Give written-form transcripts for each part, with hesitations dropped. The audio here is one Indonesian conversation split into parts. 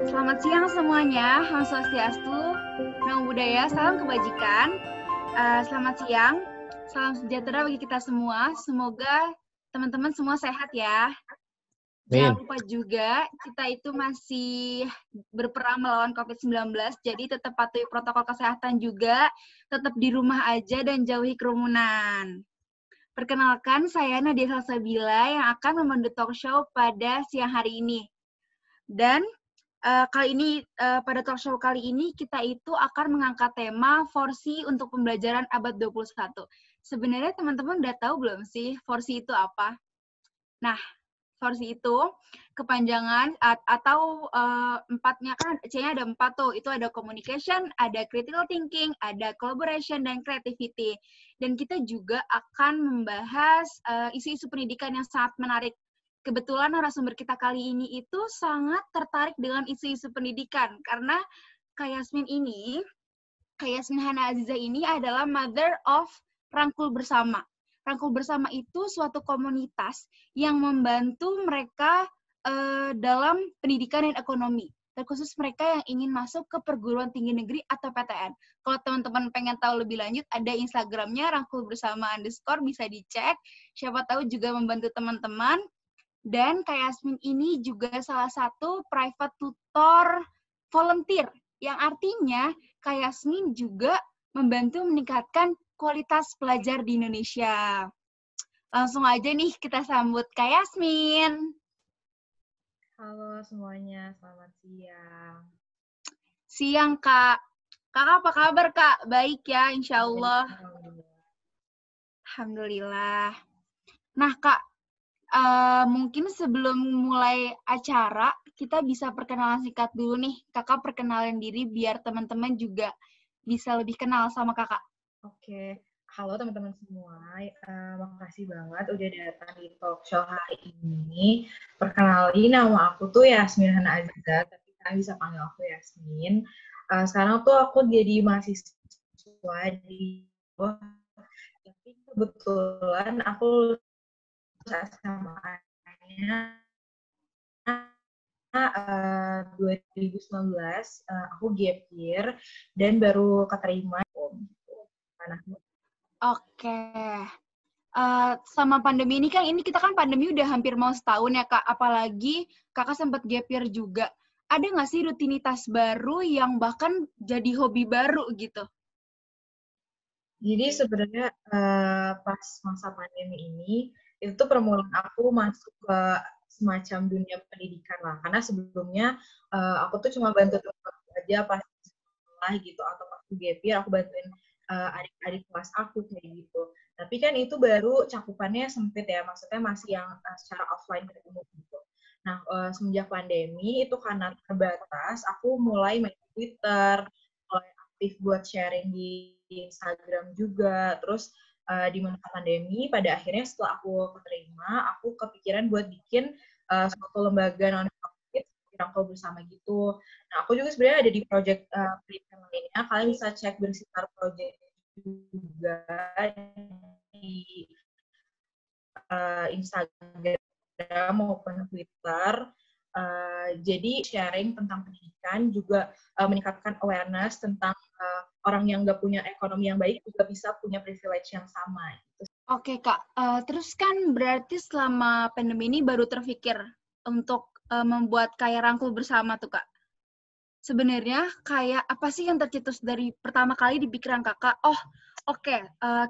Selamat siang semuanya, Om Swastiastu, Namo Buddhaya, salam kebajikan. Selamat siang, salam sejahtera bagi kita semua. Semoga teman-teman semua sehat ya. Jangan lupa juga, kita itu masih berperang melawan COVID-19, jadi tetap patuhi protokol kesehatan juga, tetap di rumah aja dan jauhi kerumunan. Perkenalkan, saya Nadia Salsabila yang akan memandu talk show pada siang hari ini. Dan pada talk show kali ini kita itu akan mengangkat tema Forsi untuk Pembelajaran Abad 21. Sebenarnya teman-teman udah tahu belum sih Forsi itu apa? Nah, Forsi itu kepanjangan atau empatnya kan C-nya ada 4 tuh. Itu ada communication, ada critical thinking, ada collaboration, dan creativity. Dan kita juga akan membahas isu-isu pendidikan yang sangat menarik. Kebetulan narasumber kita kali ini itu sangat tertarik dengan isu-isu pendidikan karena Kak Yasmin Hana Aziza ini adalah mother of Rangkul Bersama. Rangkul Bersama itu suatu komunitas yang membantu mereka dalam pendidikan dan ekonomi, terkhusus mereka yang ingin masuk ke perguruan tinggi negeri atau PTN. Kalau teman-teman pengen tahu lebih lanjut, ada Instagramnya Rangkul Bersama _ bisa dicek. Siapa tahu juga membantu teman-teman. Dan Kak Yasmin ini juga salah satu private tutor volunteer, yang artinya Kak Yasmin juga membantu meningkatkan kualitas pelajar di Indonesia. Langsung aja nih kita sambut Kak Yasmin. Halo semuanya, selamat siang. Siang Kak. Kakak apa kabar Kak? Baik ya, insya Allah. Alhamdulillah. Nah Kak, mungkin sebelum mulai acara, kita bisa perkenalan singkat dulu nih. Kakak perkenalan diri biar teman-teman juga bisa lebih kenal sama kakak. Oke, halo teman-teman semua. Makasih banget udah datang di talk show hari ini. Perkenalin, nama aku tuh Yasmin Hana Aziza, tapi kalian bisa panggil aku Yasmin. Sekarang tuh aku jadi mahasiswa di tapi kebetulan aku lulus SMA-nya 2019 aku gap year dan baru keterima. Oke. Sama pandemi ini kita kan pandemi udah hampir mau setahun ya Kak, apalagi kakak sempat gap year juga. Ada nggak sih rutinitas baru yang bahkan jadi hobi baru gitu? Jadi sebenarnya pas masa pandemi ini itu tuh permulaan aku masuk ke semacam dunia pendidikan lah. Karena sebelumnya aku tuh cuma bantu teman aja pas sekolah gitu atau pas gap year aku bantuin adik-adik kelas aku kayak gitu. Tapi kan itu baru cakupannya sempit ya, maksudnya masih yang secara offline ketemu gitu. Nah, semenjak pandemi itu karena terbatas, aku mulai main Twitter, mulai aktif buat sharing di Instagram juga. Terus di masa pandemi, pada akhirnya setelah aku keterima, aku kepikiran buat bikin suatu lembaga non-profit Rangkul Bersama gitu. Nah, aku juga sebenarnya ada di project pendidikan lainnya. Kalian bisa cek Bersinar Project juga di Instagram maupun Twitter. Jadi sharing tentang pendidikan juga meningkatkan awareness tentang orang yang nggak punya ekonomi yang baik juga bisa punya privilege yang sama. Oke Kak, terus kan berarti selama pandemi ini baru terpikir untuk membuat kayak Rangkul Bersama tuh Kak. Sebenarnya kayak apa sih yang tercetus dari pertama kali di pikiran kakak? Oh, oke,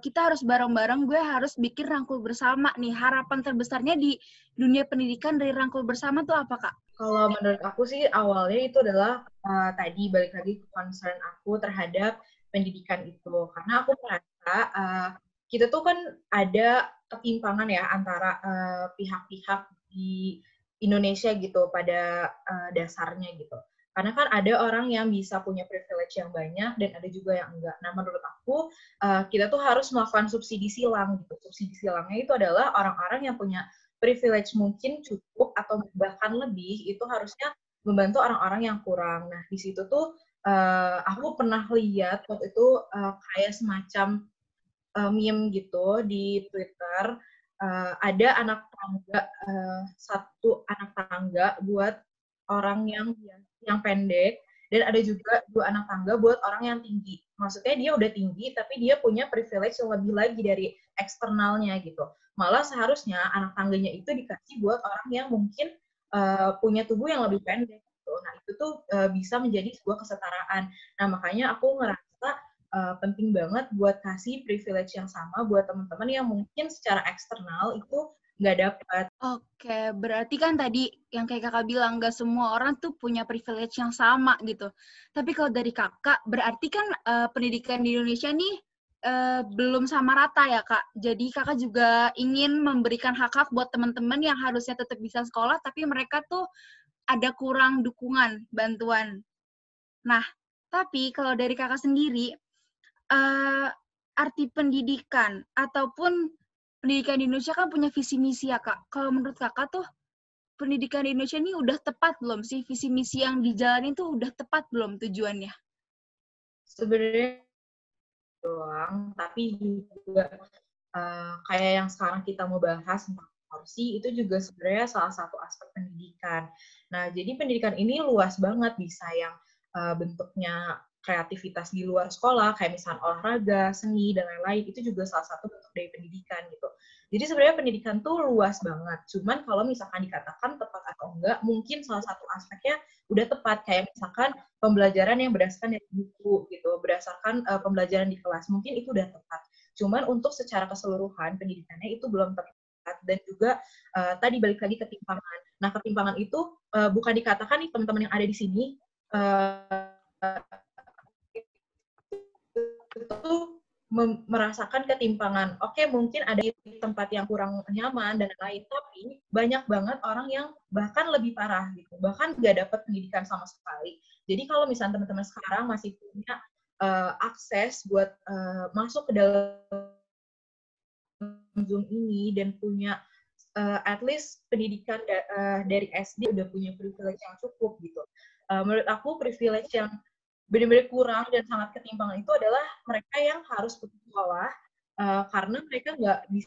kita harus bareng-bareng, gue harus bikin Rangkul Bersama nih. Harapan terbesarnya di dunia pendidikan dari Rangkul Bersama tuh apa, Kak? Kalau menurut aku sih awalnya itu adalah tadi balik lagi ke concern aku terhadap pendidikan itu. Karena aku merasa kita tuh kan ada ketimpangan ya antara pihak-pihak di Indonesia gitu pada dasarnya gitu. Karena kan ada orang yang bisa punya privilege yang banyak dan ada juga yang enggak. Nah, menurut aku kita tuh harus melakukan subsidi silang gitu. Subsidi silangnya itu adalah orang-orang yang punya privilege mungkin cukup atau bahkan lebih itu harusnya membantu orang-orang yang kurang. Nah, di situ tuh aku pernah lihat waktu itu kayak semacam meme gitu di Twitter. Ada anak tangga, satu anak tangga buat orang yang yang pendek, dan ada juga 2 anak tangga buat orang yang tinggi. Maksudnya dia udah tinggi, tapi dia punya privilege yang lebih lagi dari eksternalnya gitu. Malah seharusnya anak tangganya itu dikasih buat orang yang mungkin punya tubuh yang lebih pendek gitu. Nah, itu tuh bisa menjadi sebuah kesetaraan. Nah, makanya aku ngerasa penting banget buat kasih privilege yang sama buat teman-teman yang mungkin secara eksternal itu nggak dapat. Oke, berarti kan tadi yang kayak kakak bilang, nggak semua orang tuh punya privilege yang sama gitu. Tapi kalau dari kakak, berarti kan pendidikan di Indonesia nih belum sama rata ya kak. Jadi kakak juga ingin memberikan hak-hak buat teman-teman yang harusnya tetap bisa sekolah, tapi mereka tuh ada kurang dukungan, bantuan. Nah, tapi kalau dari kakak sendiri, arti pendidikan ataupun pendidikan di Indonesia kan punya visi misi ya kak. Kalau menurut kakak tuh pendidikan di Indonesia ini udah tepat belum sih? Visi misi yang dijalanin tuh udah tepat belum tujuannya? Sebenarnya doang, tapi juga kayak yang sekarang kita mau bahas tentang porsi, itu juga sebenarnya salah satu aspek pendidikan. Nah, jadi pendidikan ini luas banget, bisa yang bentuknya kreativitas di luar sekolah, kayak misalnya olahraga, seni, dan lain-lain, itu juga salah satu bentuk dari pendidikan gitu. Jadi sebenarnya pendidikan tuh luas banget. Cuman kalau misalkan dikatakan tepat atau enggak, mungkin salah satu aspeknya udah tepat. Kayak misalkan pembelajaran yang berdasarkan dari buku gitu, berdasarkan pembelajaran di kelas, mungkin itu udah tepat. Cuman untuk secara keseluruhan pendidikannya itu belum tepat, dan juga tadi balik lagi ketimpangan. Nah, ketimpangan itu bukan dikatakan nih teman-teman yang ada di sini itu merasakan ketimpangan. Oke, mungkin ada di tempat yang kurang nyaman dan lain, tapi banyak banget orang yang bahkan lebih parah gitu, bahkan nggak dapat pendidikan sama sekali. Jadi kalau misalnya teman-teman sekarang masih punya akses buat masuk ke dalam Zoom ini dan punya at least pendidikan dari SD udah punya privilege yang cukup gitu. Menurut aku privilege yang benar-benar kurang dan sangat ketimpangan itu adalah mereka yang harus putus sekolah karena mereka nggak bisa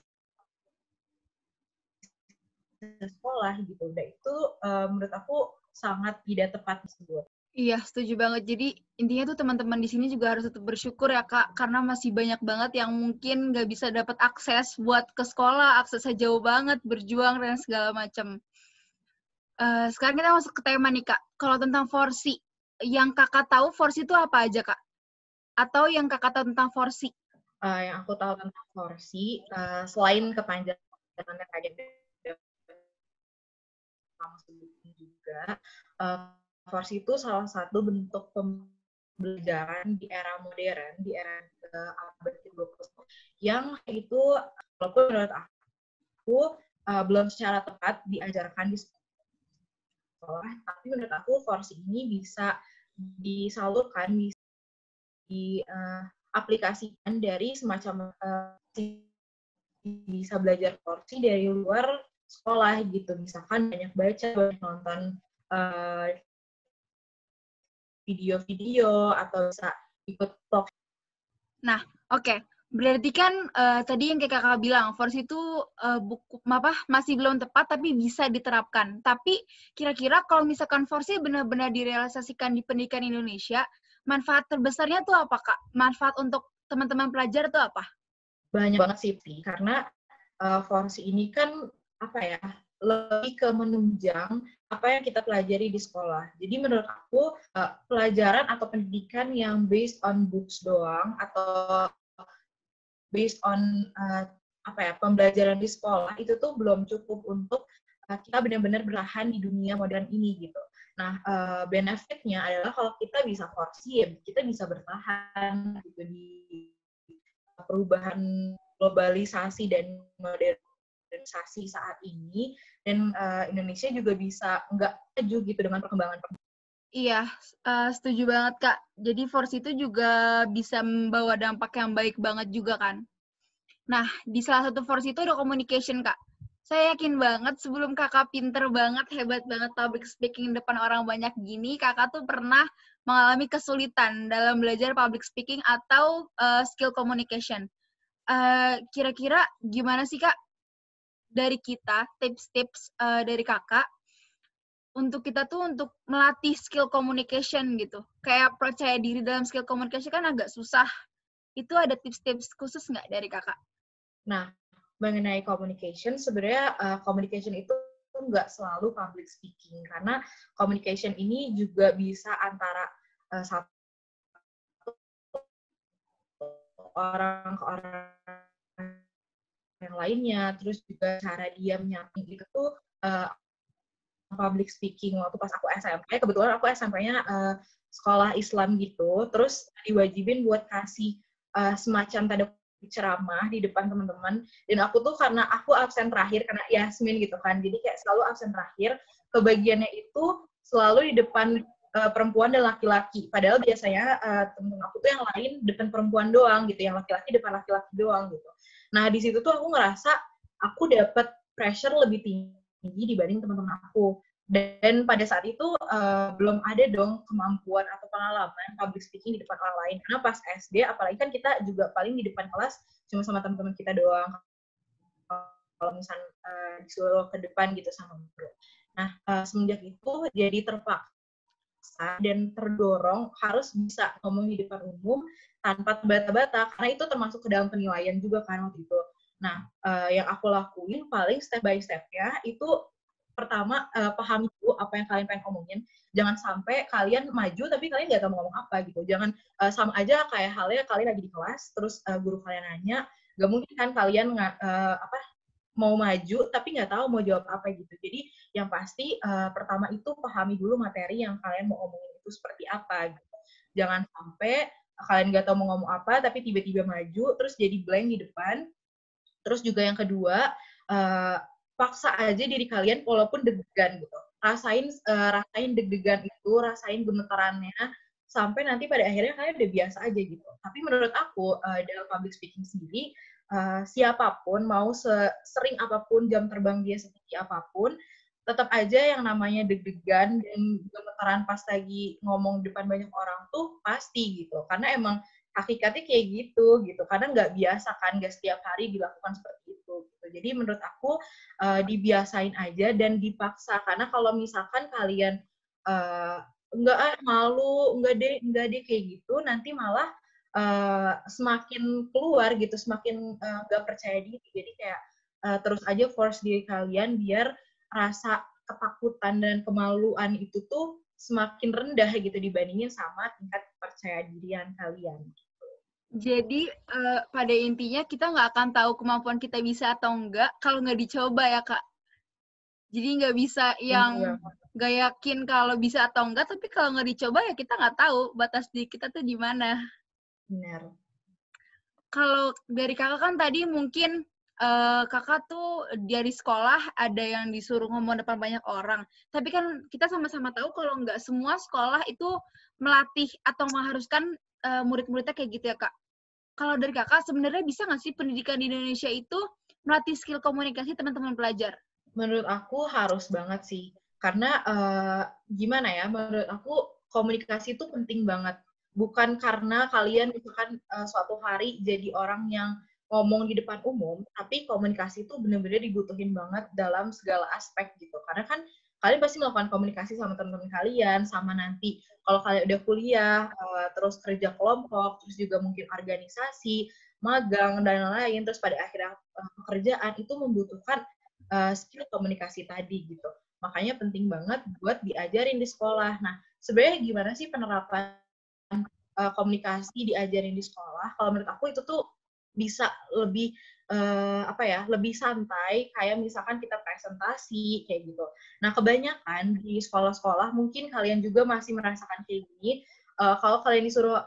sekolah gitu. Dan itu menurut aku sangat tidak tepat disebut. Iya, setuju banget. Jadi intinya tuh teman-teman di sini juga harus tetap bersyukur ya Kak, karena masih banyak banget yang mungkin nggak bisa dapat akses buat ke sekolah, aksesnya jauh banget, berjuang dan segala macam. Sekarang kita masuk ke tema nih Kak. Kalau tentang forsi, yang Kakak tahu forsi itu apa aja Kak? Atau yang Kakak tahu tentang forsi? Yang aku tahu tentang forsi, selain kepanjangannya kayak kamu sebutin juga, forsi itu salah satu bentuk pembelajaran di era modern, di era abad ke-21, yang itu walaupun menurut aku belum secara tepat diajarkan di sekolah, tapi menurut aku forsi ini bisa disalurkan, bisa diaplikasikan dari semacam bisa belajar forsi dari luar sekolah gitu, misalkan banyak baca, banyak nonton video-video, atau bisa ikut talk. Nah, oke. Berarti kan tadi yang kayak kakak bilang, force itu buku masih belum tepat tapi bisa diterapkan. Tapi kira-kira kalau misalkan force benar-benar direalisasikan di pendidikan Indonesia, manfaat terbesarnya tuh apa kak? Manfaat untuk teman-teman pelajar tuh apa? Banyak banget sih, karena force ini kan apa ya, lebih ke menunjang apa yang kita pelajari di sekolah. Jadi menurut aku pelajaran atau pendidikan yang based on books doang, atau based on apa ya, pembelajaran di sekolah, itu tuh belum cukup untuk kita benar-benar bertahan di dunia modern ini gitu. Nah, benefitnya adalah kalau kita bisa forsi, ya kita bisa bertahan gitu di perubahan globalisasi dan modernisasi saat ini, dan Indonesia juga bisa nggak maju gitu dengan perkembangan. Iya, setuju banget kak. Jadi force itu juga bisa membawa dampak yang baik banget juga kan. Nah, di salah satu force itu ada communication, Kak. Saya yakin banget sebelum kakak pinter banget, hebat banget public speaking depan orang banyak gini, kakak tuh pernah mengalami kesulitan dalam belajar public speaking atau skill communication. Kira-kira gimana sih, Kak, dari kita, tips-tips dari kakak, untuk kita tuh untuk melatih skill communication gitu. Kayak percaya diri dalam skill communication kan agak susah. Itu ada tips-tips khusus nggak dari kakak? Nah, mengenai communication, sebenarnya communication itu nggak selalu public speaking, karena communication ini juga bisa antara satu orang ke orang yang lainnya, terus juga cara dia menyampaikan itu tuh public speaking. Waktu pas aku SMP, kebetulan aku SMP-nya sekolah Islam gitu, terus diwajibin buat kasih semacam tanda kutip ceramah di depan teman-teman, dan aku tuh karena aku absen terakhir, karena Yasmin gitu kan, jadi kayak selalu absen terakhir, kebagiannya itu selalu di depan perempuan dan laki-laki, padahal biasanya temen aku tuh yang lain depan perempuan doang gitu, yang laki-laki depan laki-laki doang gitu. Nah, di situ tuh aku ngerasa aku dapat pressure lebih tinggi dibanding teman-teman aku. Dan pada saat itu belum ada dong kemampuan atau pengalaman public speaking di depan orang lain. Karena pas SD, apalagi kan kita juga paling di depan kelas cuma sama teman-teman kita doang. Kalau misalnya disuruh ke depan gitu sama guru. Nah, semenjak itu jadi terpaksa dan terdorong harus bisa ngomong di depan umum tanpa terbata-bata, karena itu termasuk ke dalam penilaian juga kan waktu itu. Nah, yang aku lakuin paling step by step-nya itu pertama pahami dulu apa yang kalian pengen omongin. Jangan sampai kalian maju tapi kalian nggak tahu mau ngomong apa gitu. Jangan sama aja kayak halnya kalian lagi di kelas, terus guru kalian nanya, nggak mungkin kan kalian mau maju tapi nggak tahu mau jawab apa gitu. Jadi yang pasti pertama itu pahami dulu materi yang kalian mau omongin itu seperti apa gitu. Jangan sampai kalian nggak tahu mau ngomong apa tapi tiba-tiba maju terus jadi blank di depan. Terus juga yang kedua, paksa aja diri kalian walaupun deg-degan gitu. Rasain deg-degan itu, rasain gemetarannya, sampai nanti pada akhirnya kalian udah biasa aja gitu. Tapi menurut aku, dalam public speaking sendiri, siapapun, mau sering apapun, jam terbang dia seperti apapun, tetap aja yang namanya deg-degan dan gemetaran pas lagi ngomong di depan banyak orang tuh pasti gitu. Karena emang hakikatnya kayak gitu, karena nggak biasa kan, nggak setiap hari dilakukan seperti itu gitu. Jadi menurut aku dibiasain aja dan dipaksa, karena kalau misalkan kalian enggak malu, enggak deh kayak gitu, nanti malah semakin keluar gitu, semakin nggak percaya diri. Jadi kayak terus aja force diri kalian biar rasa ketakutan dan kemaluan itu tuh semakin rendah gitu dibandingin sama tingkat percaya dirian kalian. Jadi pada intinya kita nggak akan tahu kemampuan kita bisa atau enggak kalau nggak dicoba ya Kak. Jadi nggak bisa yang Iya, nggak yakin kalau bisa atau enggak, tapi kalau nggak dicoba ya kita nggak tahu batas diri kita tuh di mana. benar. Kalau dari kakak kan tadi mungkin kakak tuh dari sekolah ada yang disuruh ngomong depan banyak orang. Tapi kan kita sama-sama tahu kalau nggak semua sekolah itu melatih atau mengharuskan murid-muridnya kayak gitu ya Kak. Kalau dari kakak sebenarnya bisa nggak sih pendidikan di Indonesia itu melatih skill komunikasi teman-teman pelajar? Menurut aku harus banget sih. Karena gimana ya, menurut aku komunikasi itu penting banget. Bukan karena kalian misalkan suatu hari jadi orang yang ngomong di depan umum, tapi komunikasi itu benar-benar dibutuhin banget dalam segala aspek gitu. Karena kan kalian pasti melakukan komunikasi sama teman-teman kalian, sama nanti kalau kalian udah kuliah, terus kerja kelompok, terus juga mungkin organisasi, magang, dan lain-lain, terus pada akhirnya pekerjaan itu membutuhkan skill komunikasi tadi gitu. Makanya penting banget buat diajarin di sekolah. Nah, sebenarnya gimana sih penerapan komunikasi diajarin di sekolah? Kalau menurut aku itu tuh bisa lebih lebih santai, kayak misalkan kita presentasi kayak gitu. Nah, kebanyakan di sekolah-sekolah mungkin kalian juga masih merasakan kayak gini. Kalau kalian disuruh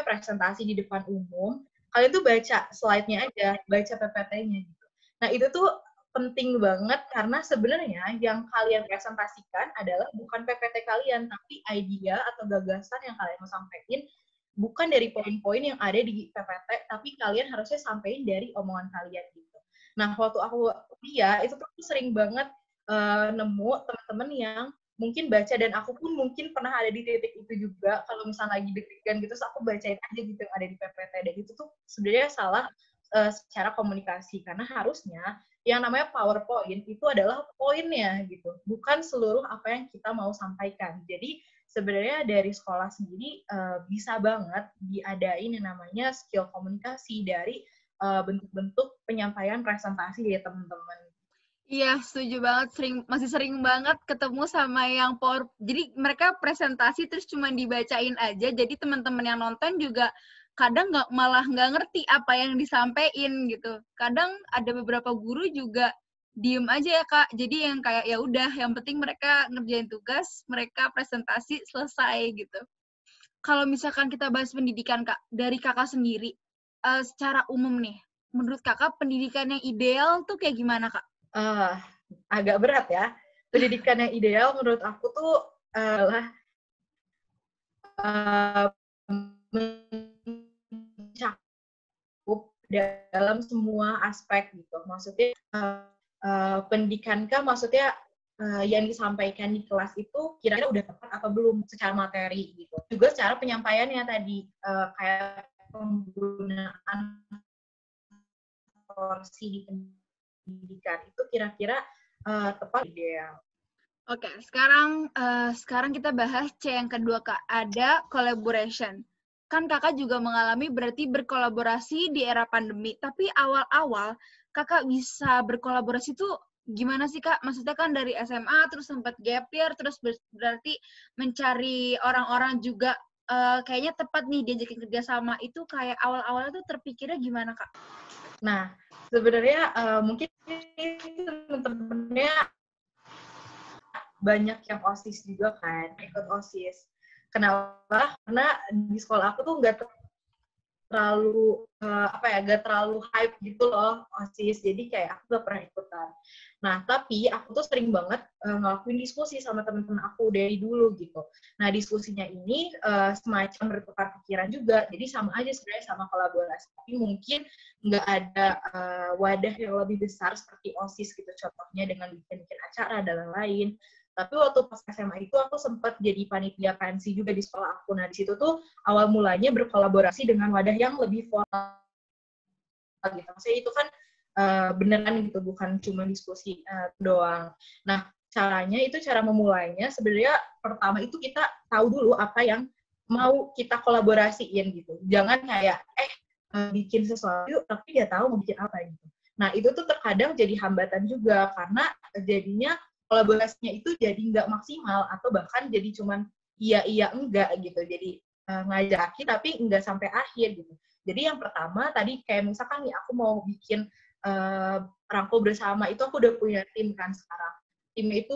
presentasi di depan umum, kalian tuh baca slide-nya aja, baca PPT-nya gitu. Nah, itu tuh penting banget karena sebenarnya yang kalian presentasikan adalah bukan PPT kalian, tapi idea atau gagasan yang kalian mau sampaikan bukan dari poin-poin yang ada di PPT, tapi kalian harusnya sampaikan dari omongan kalian gitu. Nah, waktu aku kuliah, itu tuh sering banget nemu teman-teman yang mungkin baca, dan aku pun mungkin pernah ada di titik itu juga, kalau misalnya lagi deg-degan gitu, terus aku bacain aja gitu yang ada di PPT, dan itu tuh sebenarnya salah secara komunikasi, karena harusnya yang namanya PowerPoint itu adalah poinnya gitu, bukan seluruh apa yang kita mau sampaikan. Jadi sebenarnya dari sekolah sendiri bisa banget diadain yang namanya skill komunikasi dari bentuk-bentuk penyampaian presentasi dari teman-teman. Iya, setuju banget. Masih sering banget ketemu sama yang power. Jadi mereka presentasi terus cuma dibacain aja. Jadi teman-teman yang nonton juga kadang malah nggak ngerti apa yang disampaikan gitu. Kadang ada beberapa guru juga diem aja ya Kak. Jadi yang kayak ya udah, yang penting mereka ngerjain tugas, mereka presentasi selesai gitu. Kalau misalkan kita bahas pendidikan Kak, dari Kakak sendiri, secara umum nih, menurut Kakak pendidikan yang ideal tuh kayak gimana Kak? Agak berat ya. Pendidikan yang ideal menurut aku tuh adalah mencakup dalam semua aspek gitu. Maksudnya pendidikan kan maksudnya yang disampaikan di kelas itu kira-kira udah tepat atau belum secara materi gitu. Juga secara penyampaiannya tadi kayak penggunaan porsi di pendidikan itu kira-kira tepat ideal. Oke, sekarang kita bahas C yang kedua Kak, ada collaboration. Kan Kakak juga mengalami berarti berkolaborasi di era pandemi, tapi awal-awal Kakak bisa berkolaborasi itu gimana sih Kak? Maksudnya kan dari SMA terus sempat gap year, terus berarti mencari orang-orang juga kayaknya tepat nih diajakin kerjasama, itu kayak awal-awalnya tuh terpikirnya gimana Kak? Nah, sebenarnya mungkin teman-temannya banyak yang OSIS juga kan, ikut OSIS. Kenapa? Karena di sekolah aku tuh nggak terlalu gak terlalu hype gitu loh OSIS, jadi kayak aku gak pernah ikutan. Nah tapi aku tuh sering banget ngelakuin diskusi sama teman-teman aku dari dulu gitu. Nah diskusinya ini semacam bertukar pikiran juga, jadi sama aja sebenarnya sama kolaborasi, tapi mungkin nggak ada wadah yang lebih besar seperti OSIS gitu, contohnya dengan bikin-bikin acara dan lain-lain. Tapi waktu pas SMA itu aku sempat jadi panitia pensi juga di sekolah aku. Nah di situ tuh awal mulanya berkolaborasi dengan wadah yang lebih formal gitu. Maksudnya itu kan beneran gitu, bukan cuma diskusi doang. Nah caranya itu, cara memulainya sebenarnya pertama itu kita tahu dulu apa yang mau kita kolaborasiin gitu. Jangan kayak bikin sesuatu tapi nggak tahu mau bikin apa gitu. Nah itu tuh terkadang jadi hambatan juga karena jadinya kolaborasinya itu jadi nggak maksimal atau bahkan jadi cuman iya enggak gitu. Jadi ngajakin tapi nggak sampai akhir gitu. Jadi yang pertama tadi kayak misalkan nih aku mau bikin rangkul bersama, itu aku udah punya tim kan sekarang. Timnya itu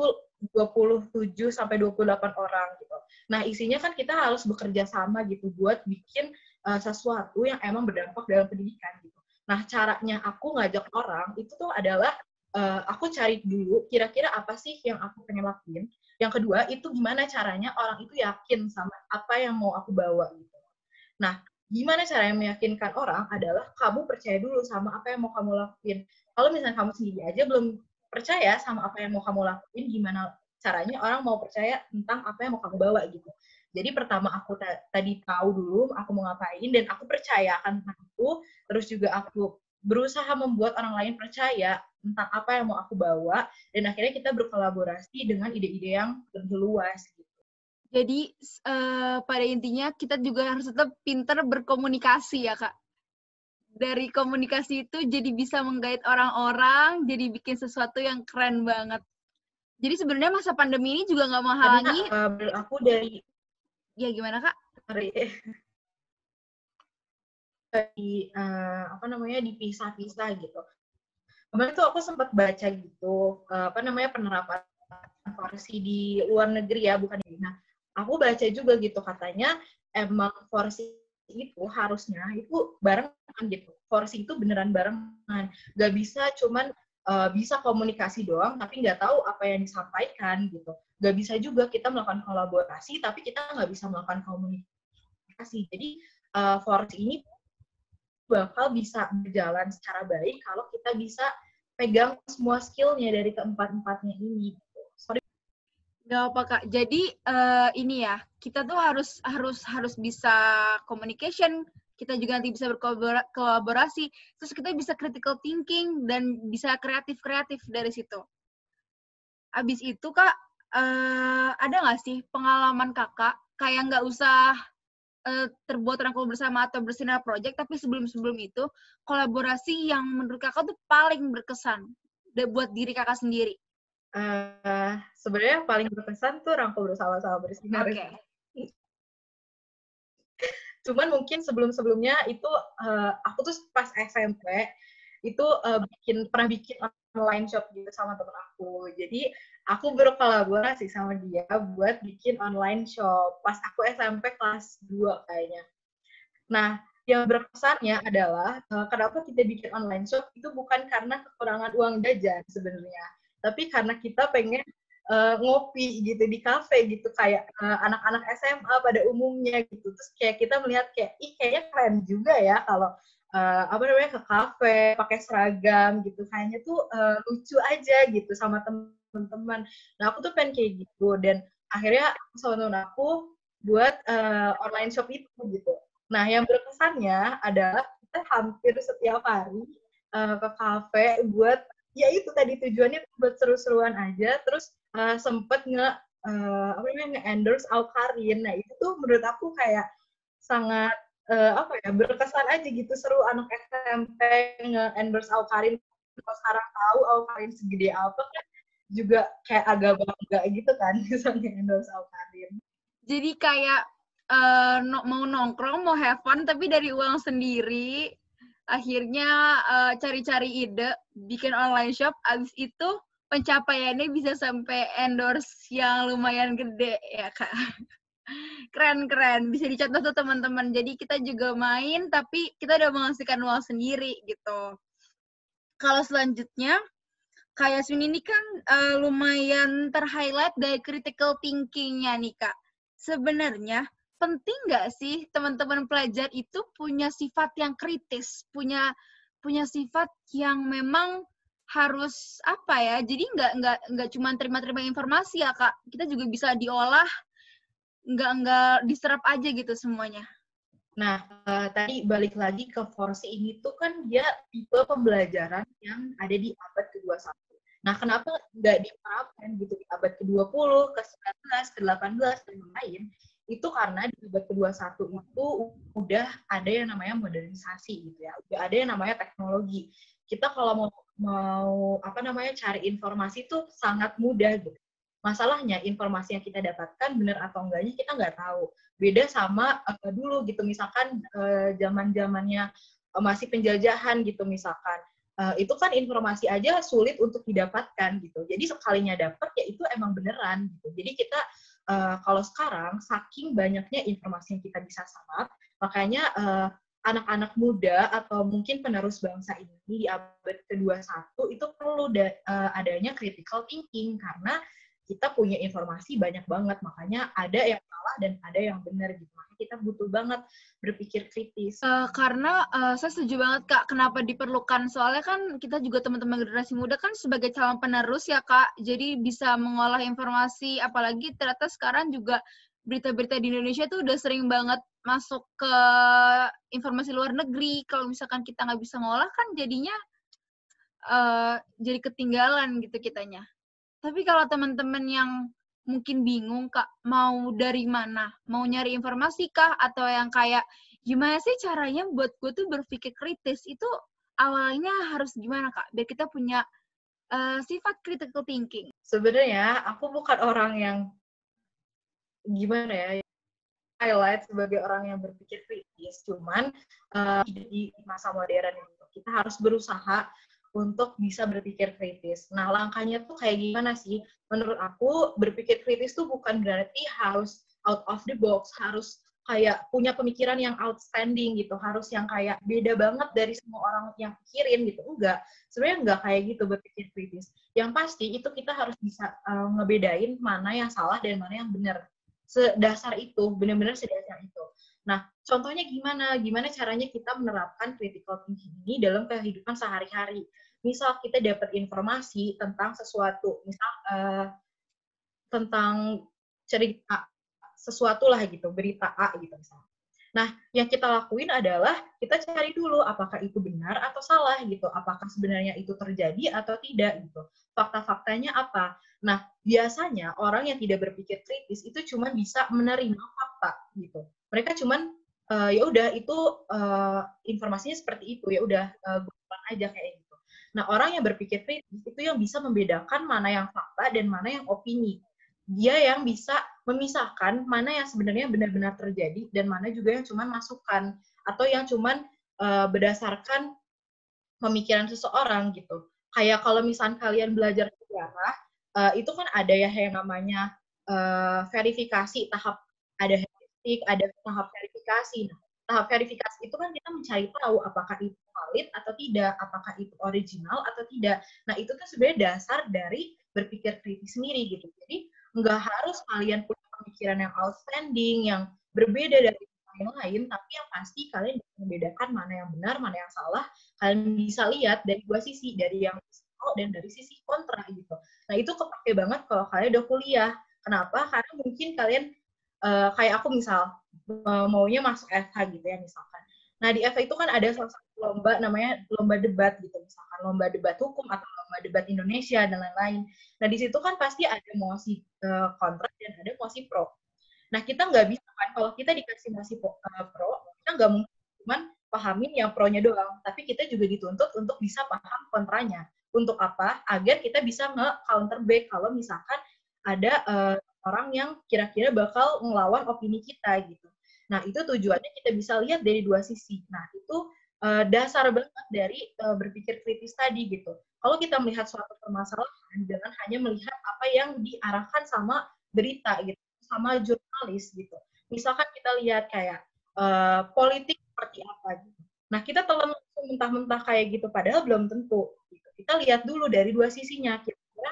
27 sampai 28 orang gitu. Nah, isinya kan kita harus bekerja sama gitu buat bikin sesuatu yang emang berdampak dalam pendidikan gitu. Nah, caranya aku ngajak orang itu tuh adalah aku cari dulu kira-kira apa sih yang aku pengen lakuin. Yang kedua, itu gimana caranya orang itu yakin sama apa yang mau aku bawa gitu. Nah, gimana caranya meyakinkan orang adalah kamu percaya dulu sama apa yang mau kamu lakuin. Kalau misalnya kamu sendiri aja belum percaya sama apa yang mau kamu lakuin, gimana caranya orang mau percaya tentang apa yang mau kamu bawa gitu. Jadi pertama aku tadi tahu dulu aku mau ngapain dan aku percaya akan itu, terus juga aku berusaha membuat orang lain percaya tentang apa yang mau aku bawa, dan akhirnya kita berkolaborasi dengan ide-ide yang lebih luas gitu. Jadi pada intinya kita juga harus tetap pintar berkomunikasi ya Kak. Dari komunikasi itu jadi bisa menggait orang-orang, jadi bikin sesuatu yang keren banget. Jadi sebenarnya masa pandemi ini juga nggak menghalangi. Karena aku dari Ya gimana Kak? apa namanya dipisah-pisah gitu. Kemarin tuh aku sempat baca gitu penerapan porsi di luar negeri ya, bukan di. Nah, aku baca juga gitu katanya emang porsi itu harusnya itu barengan gitu. Porsi itu beneran barengan. Gak bisa cuman bisa komunikasi doang tapi nggak tahu apa yang disampaikan gitu. Gak bisa juga kita melakukan kolaborasi tapi kita nggak bisa melakukan komunikasi. Jadi porsi ini bakal bisa berjalan secara baik kalau kita bisa pegang semua skill-nya dari keempat-empatnya ini. Sorry. Gak apa Kak. Jadi ini ya, kita tuh harus bisa communication, kita juga nanti bisa berkolaborasi, terus kita bisa critical thinking dan bisa kreatif dari situ. Abis itu Kak, ada nggak sih pengalaman Kakak kayak nggak usah terbuat rangkul bersama atau bersinar project, tapi sebelum itu kolaborasi yang menurut Kakak tuh paling berkesan buat diri Kakak sendiri? Sebenarnya paling berkesan tuh rangkul bersama-sama bersinar. Oke. Cuman mungkin sebelumnya itu aku tuh pas SMP itu pernah bikin online shop gitu sama temen aku. Jadi aku berkolaborasi sama dia buat bikin online shop pas aku SMP kelas 2 kayaknya. Nah, yang berkesannya adalah kenapa kita bikin online shop itu bukan karena kekurangan uang jajan sebenarnya, tapi karena kita pengen ngopi gitu di kafe gitu kayak anak-anak SMA pada umumnya gitu. Terus kayak kita melihat kayak kayaknya keren juga ya kalau ke kafe pakai seragam gitu. Kayaknya tuh lucu aja gitu sama teman-teman. Nah, aku tuh pengen kayak gitu dan akhirnya aku sama temen aku buat online shop itu gitu. Nah, yang berkesannya adalah kita hampir setiap hari ke kafe buat ya itu tadi tujuannya buat seru-seruan aja, terus sempet nge-endorse Awkarin. Nah, itu tuh menurut aku kayak sangat berkesan aja gitu, seru anak SMP nge-endorse Awkarin. Kalau sekarang tahu Awkarin segede apa kan juga kayak agak bangga gitu kan bisa nge-endorse Awkarin. Jadi kayak mau nongkrong, mau have fun, tapi dari uang sendiri, akhirnya cari-cari ide, bikin online shop, abis itu pencapaiannya bisa sampai endorse yang lumayan gede ya Kak. Keren, bisa dicontoh tuh teman-teman. Jadi kita juga main, tapi kita udah menghasilkan uang sendiri gitu. Kalau selanjutnya, kayak Yasmin ini kan lumayan ter-highlight dari critical thinking-nya nih Kak. Sebenarnya penting nggak sih teman-teman pelajar itu punya sifat yang kritis, punya sifat yang memang harus apa ya? Jadi nggak cuma terima-terima informasi ya Kak. Kita juga bisa diolah, nggak diserap aja gitu semuanya. Nah, tadi balik lagi ke Force ini tuh kan dia tipe pembelajaran yang ada di abad ke-21. Nah, kenapa nggak diterapkan gitu di abad ke-20, ke-19, ke-18, dan lain? Itu karena di abad ke-21 itu udah ada yang namanya modernisasi gitu ya. Udah ada yang namanya teknologi. Kita kalau mau cari informasi itu sangat mudah gitu. Masalahnya informasi yang kita dapatkan benar atau enggaknya kita nggak tahu. Beda sama dulu gitu, misalkan zaman-zamannya masih penjajahan gitu misalkan. Itu kan informasi aja sulit untuk didapatkan gitu. Jadi sekalinya dapat ya itu emang beneran gitu. Jadi kita kalau sekarang saking banyaknya informasi yang kita bisa serap, makanya anak-anak muda atau mungkin penerus bangsa ini di abad ke-21 itu perlu adanya critical thinking karena kita punya informasi banyak banget, makanya ada yang salah dan ada yang benar gitu. Makanya kita butuh banget berpikir kritis. Karena saya setuju banget Kak, kenapa diperlukan. Soalnya kan kita juga teman-teman generasi muda kan sebagai calon penerus ya Kak, jadi bisa mengolah informasi, apalagi ternyata sekarang juga berita-berita di Indonesia tuh udah sering banget masuk ke informasi luar negeri. Kalau misalkan kita nggak bisa ngolah kan jadinya jadi ketinggalan gitu kitanya. Tapi kalau teman-teman yang mungkin bingung, Kak, mau dari mana? Mau nyari informasi kah? Atau yang kayak, gimana sih caranya buat gue tuh berpikir kritis? Itu awalnya harus gimana, Kak? Biar kita punya sifat critical thinking. Sebenarnya aku bukan orang yang gimana ya, highlight sebagai orang yang berpikir kritis. Cuman di masa modern itu kita harus berusaha untuk bisa berpikir kritis. Nah, langkahnya tuh kayak gimana sih? Menurut aku, berpikir kritis tuh bukan berarti harus out of the box, harus kayak punya pemikiran yang outstanding gitu, harus yang kayak beda banget dari semua orang yang pikirin gitu. Enggak, sebenarnya enggak kayak gitu berpikir kritis. Yang pasti itu kita harus bisa ngebedain mana yang salah dan mana yang benar. Sedasar itu, benar-benar sedasar itu. Nah, contohnya gimana? Gimana caranya kita menerapkan critical thinking ini dalam kehidupan sehari-hari? Misal kita dapat informasi tentang sesuatu, misal tentang cerita sesuatu lah gitu, berita A gitu misalnya. Nah, yang kita lakuin adalah kita cari dulu apakah itu benar atau salah gitu. Apakah sebenarnya itu terjadi atau tidak gitu. Fakta-faktanya apa? Nah, biasanya orang yang tidak berpikir kritis itu cuma bisa menerima fakta gitu. Mereka cuman ya udah itu informasinya seperti itu, ya udah gunakan aja kayak gitu. Nah, orang yang berpikir kritis itu yang bisa membedakan mana yang fakta dan mana yang opini. Dia yang bisa memisahkan mana yang sebenarnya benar-benar terjadi dan mana juga yang cuman masukan atau yang cuman berdasarkan pemikiran seseorang gitu. Kayak kalau misalnya kalian belajar sejarah, itu kan ada ya yang namanya verifikasi tahap, ada heuristik, ada tahap verifikasi. Nah, tahap verifikasi itu kan kita mencari tahu apakah itu valid atau tidak, apakah itu original atau tidak. Nah, itu tuh sebenarnya dasar dari berpikir kritis sendiri gitu. Jadi nggak harus kalian punya pemikiran yang outstanding, yang berbeda dari yang lain, tapi yang pasti kalian bisa membedakan mana yang benar, mana yang salah. Kalian bisa lihat dari dua sisi, dari yang pro dan dari sisi kontra gitu. Nah, itu kepake banget kalau kalian udah kuliah. Kenapa? Karena mungkin kalian kayak aku misal maunya masuk FH gitu ya misalkan. Nah, di FH itu kan ada salah satu lomba namanya lomba debat gitu, misalkan lomba debat hukum atau lomba debat Indonesia dan lain-lain. Nah, di situ kan pasti ada mosi kontra dan ada mosi pro. Nah, kita nggak bisa kan, kalau kita dikasih mosi pro, kita nggak mungkin cuma pahamin yang pro-nya doang, tapi kita juga dituntut untuk bisa paham kontranya. Untuk apa? Agar kita bisa nge-counter back kalau misalkan ada orang yang kira-kira bakal ngelawan opini kita gitu. Nah, itu tujuannya kita bisa lihat dari dua sisi. Nah, itu dasar banget dari berpikir kritis tadi gitu. Kalau kita melihat suatu permasalahan, jangan hanya melihat apa yang diarahkan sama berita gitu, sama jurnalis gitu. Misalkan kita lihat kayak politik seperti apa gitu. Nah, kita telan langsung mentah-mentah kayak gitu, padahal belum tentu. Gitu. Kita lihat dulu dari dua sisinya, kira-kira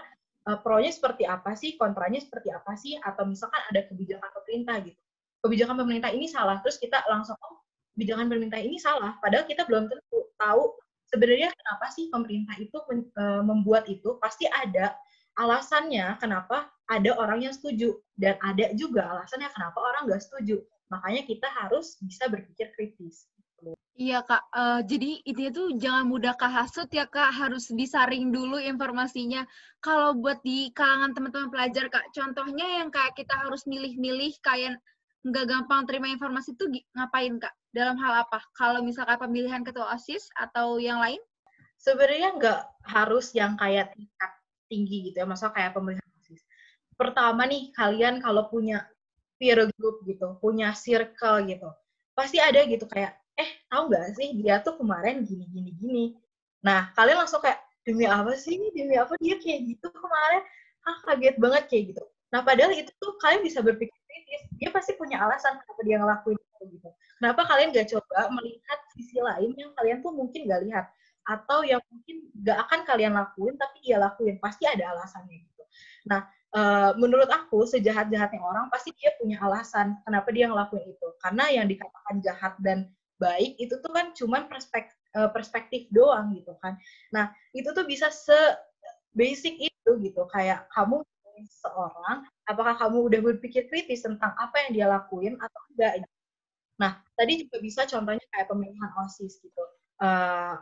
pro-nya seperti apa sih, kontranya seperti apa sih, atau misalkan ada kebijakan pemerintah gitu. Kebijakan pemerintah ini salah, terus kita langsung, oh, kebijakan pemerintah ini salah, padahal kita belum tentu tahu sebenarnya kenapa sih pemerintah itu membuat itu, pasti ada alasannya kenapa ada orang yang setuju, dan ada juga alasannya kenapa orang nggak setuju. Makanya kita harus bisa berpikir kritis. Iya Kak, jadi intinya tuh jangan mudah kehasut ya Kak, harus disaring dulu informasinya. Kalau buat di kalangan teman-teman pelajar Kak, contohnya yang kayak kita harus milih-milih kayak nggak gampang terima informasi itu ngapain Kak? Dalam hal apa? Kalau misalkan pemilihan ketua OSIS atau yang lain? Sebenarnya nggak harus yang kayak tingkat tinggi gitu ya, maksudnya kayak pemilihan OSIS. Pertama nih, kalian kalau punya peer group gitu, punya circle gitu, pasti ada gitu kayak, tahu nggak sih dia tuh kemarin gini gini gini. Nah, kalian langsung kayak, demi apa sih, demi apa dia kayak gitu kemarin, kaget banget kayak gitu. Nah, padahal itu tuh kalian bisa berpikir kritis, dia pasti punya alasan kenapa dia ngelakuin itu gitu. Kenapa kalian gak coba melihat sisi lain yang kalian tuh mungkin gak lihat, atau yang mungkin gak akan kalian lakuin tapi dia lakuin, pasti ada alasannya gitu. Nah, menurut aku sejahat-jahatnya orang pasti dia punya alasan kenapa dia ngelakuin itu. Karena yang dikatakan jahat dan baik itu tuh kan cuman perspektif doang gitu kan. Nah, itu tuh bisa se-basic itu gitu. Kayak kamu seorang, apakah kamu udah berpikir kritis tentang apa yang dia lakuin atau enggak. Nah, tadi juga bisa contohnya kayak pemilihan OSIS gitu.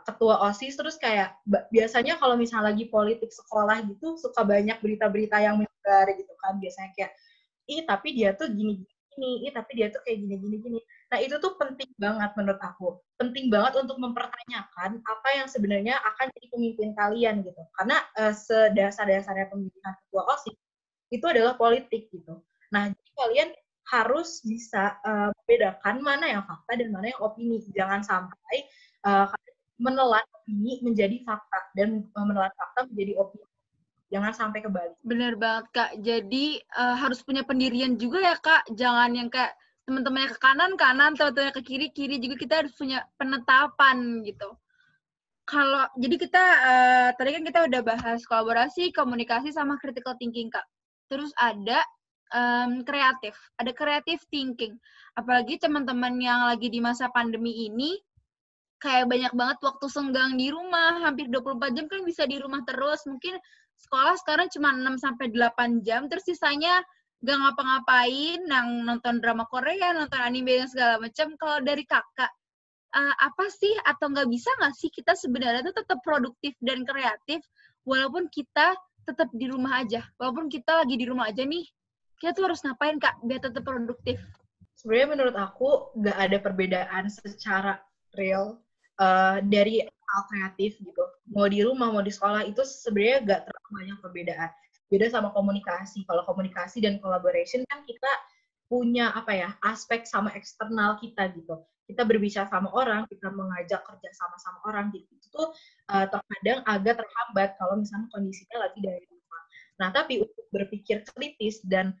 Ketua OSIS terus kayak biasanya kalau misalnya lagi politik sekolah gitu suka banyak berita-berita yang menyebar gitu kan, biasanya kayak tapi dia tuh gini gini, tapi dia tuh kayak gini gini gini. Nah, itu tuh penting banget menurut aku. Penting banget untuk mempertanyakan apa yang sebenarnya akan jadi pemimpin kalian gitu. Karena sedasar-dasarnya pemilihan ketua OSIS itu adalah politik gitu. Nah, jadi kalian harus bisa membedakan mana yang fakta dan mana yang opini. Jangan sampai menelan opini menjadi fakta dan menelan fakta menjadi opini. Jangan sampai kebalik. Bener banget Kak, jadi harus punya pendirian juga ya Kak, jangan yang kayak teman-temannya ke kanan, teman-temannya ke kiri, juga kita harus punya penetapan gitu. Kalau jadi kita tadi kan kita udah bahas kolaborasi, komunikasi, sama critical thinking Kak. Terus ada kreatif, ada creative thinking. Apalagi teman-teman yang lagi di masa pandemi ini, kayak banyak banget waktu senggang di rumah, hampir 24 jam kan bisa di rumah terus. Mungkin sekolah sekarang cuma 6-8 jam, terus sisanya gak ngapa-ngapain, nonton drama Korea, nonton anime dan segala macam. Kalau dari kakak, apa sih atau nggak bisa nggak sih kita sebenarnya tuh tetap produktif dan kreatif walaupun kita tetap di rumah aja, walaupun kita lagi di rumah aja nih, kita tuh harus ngapain kak biar tetap produktif? Sebenarnya menurut aku nggak ada perbedaan secara real dari hal kreatif gitu. Mau di rumah, mau di sekolah, itu sebenarnya nggak terlalu banyak perbedaan. Beda sama komunikasi. Kalau komunikasi dan collaboration kan kita punya apa ya, aspek sama eksternal kita gitu. Kita berbicara sama orang, kita mengajak kerja sama orang gitu. Itu tuh terkadang agak terhambat kalau misalnya kondisinya lagi dari rumah. Nah, tapi untuk berpikir kritis dan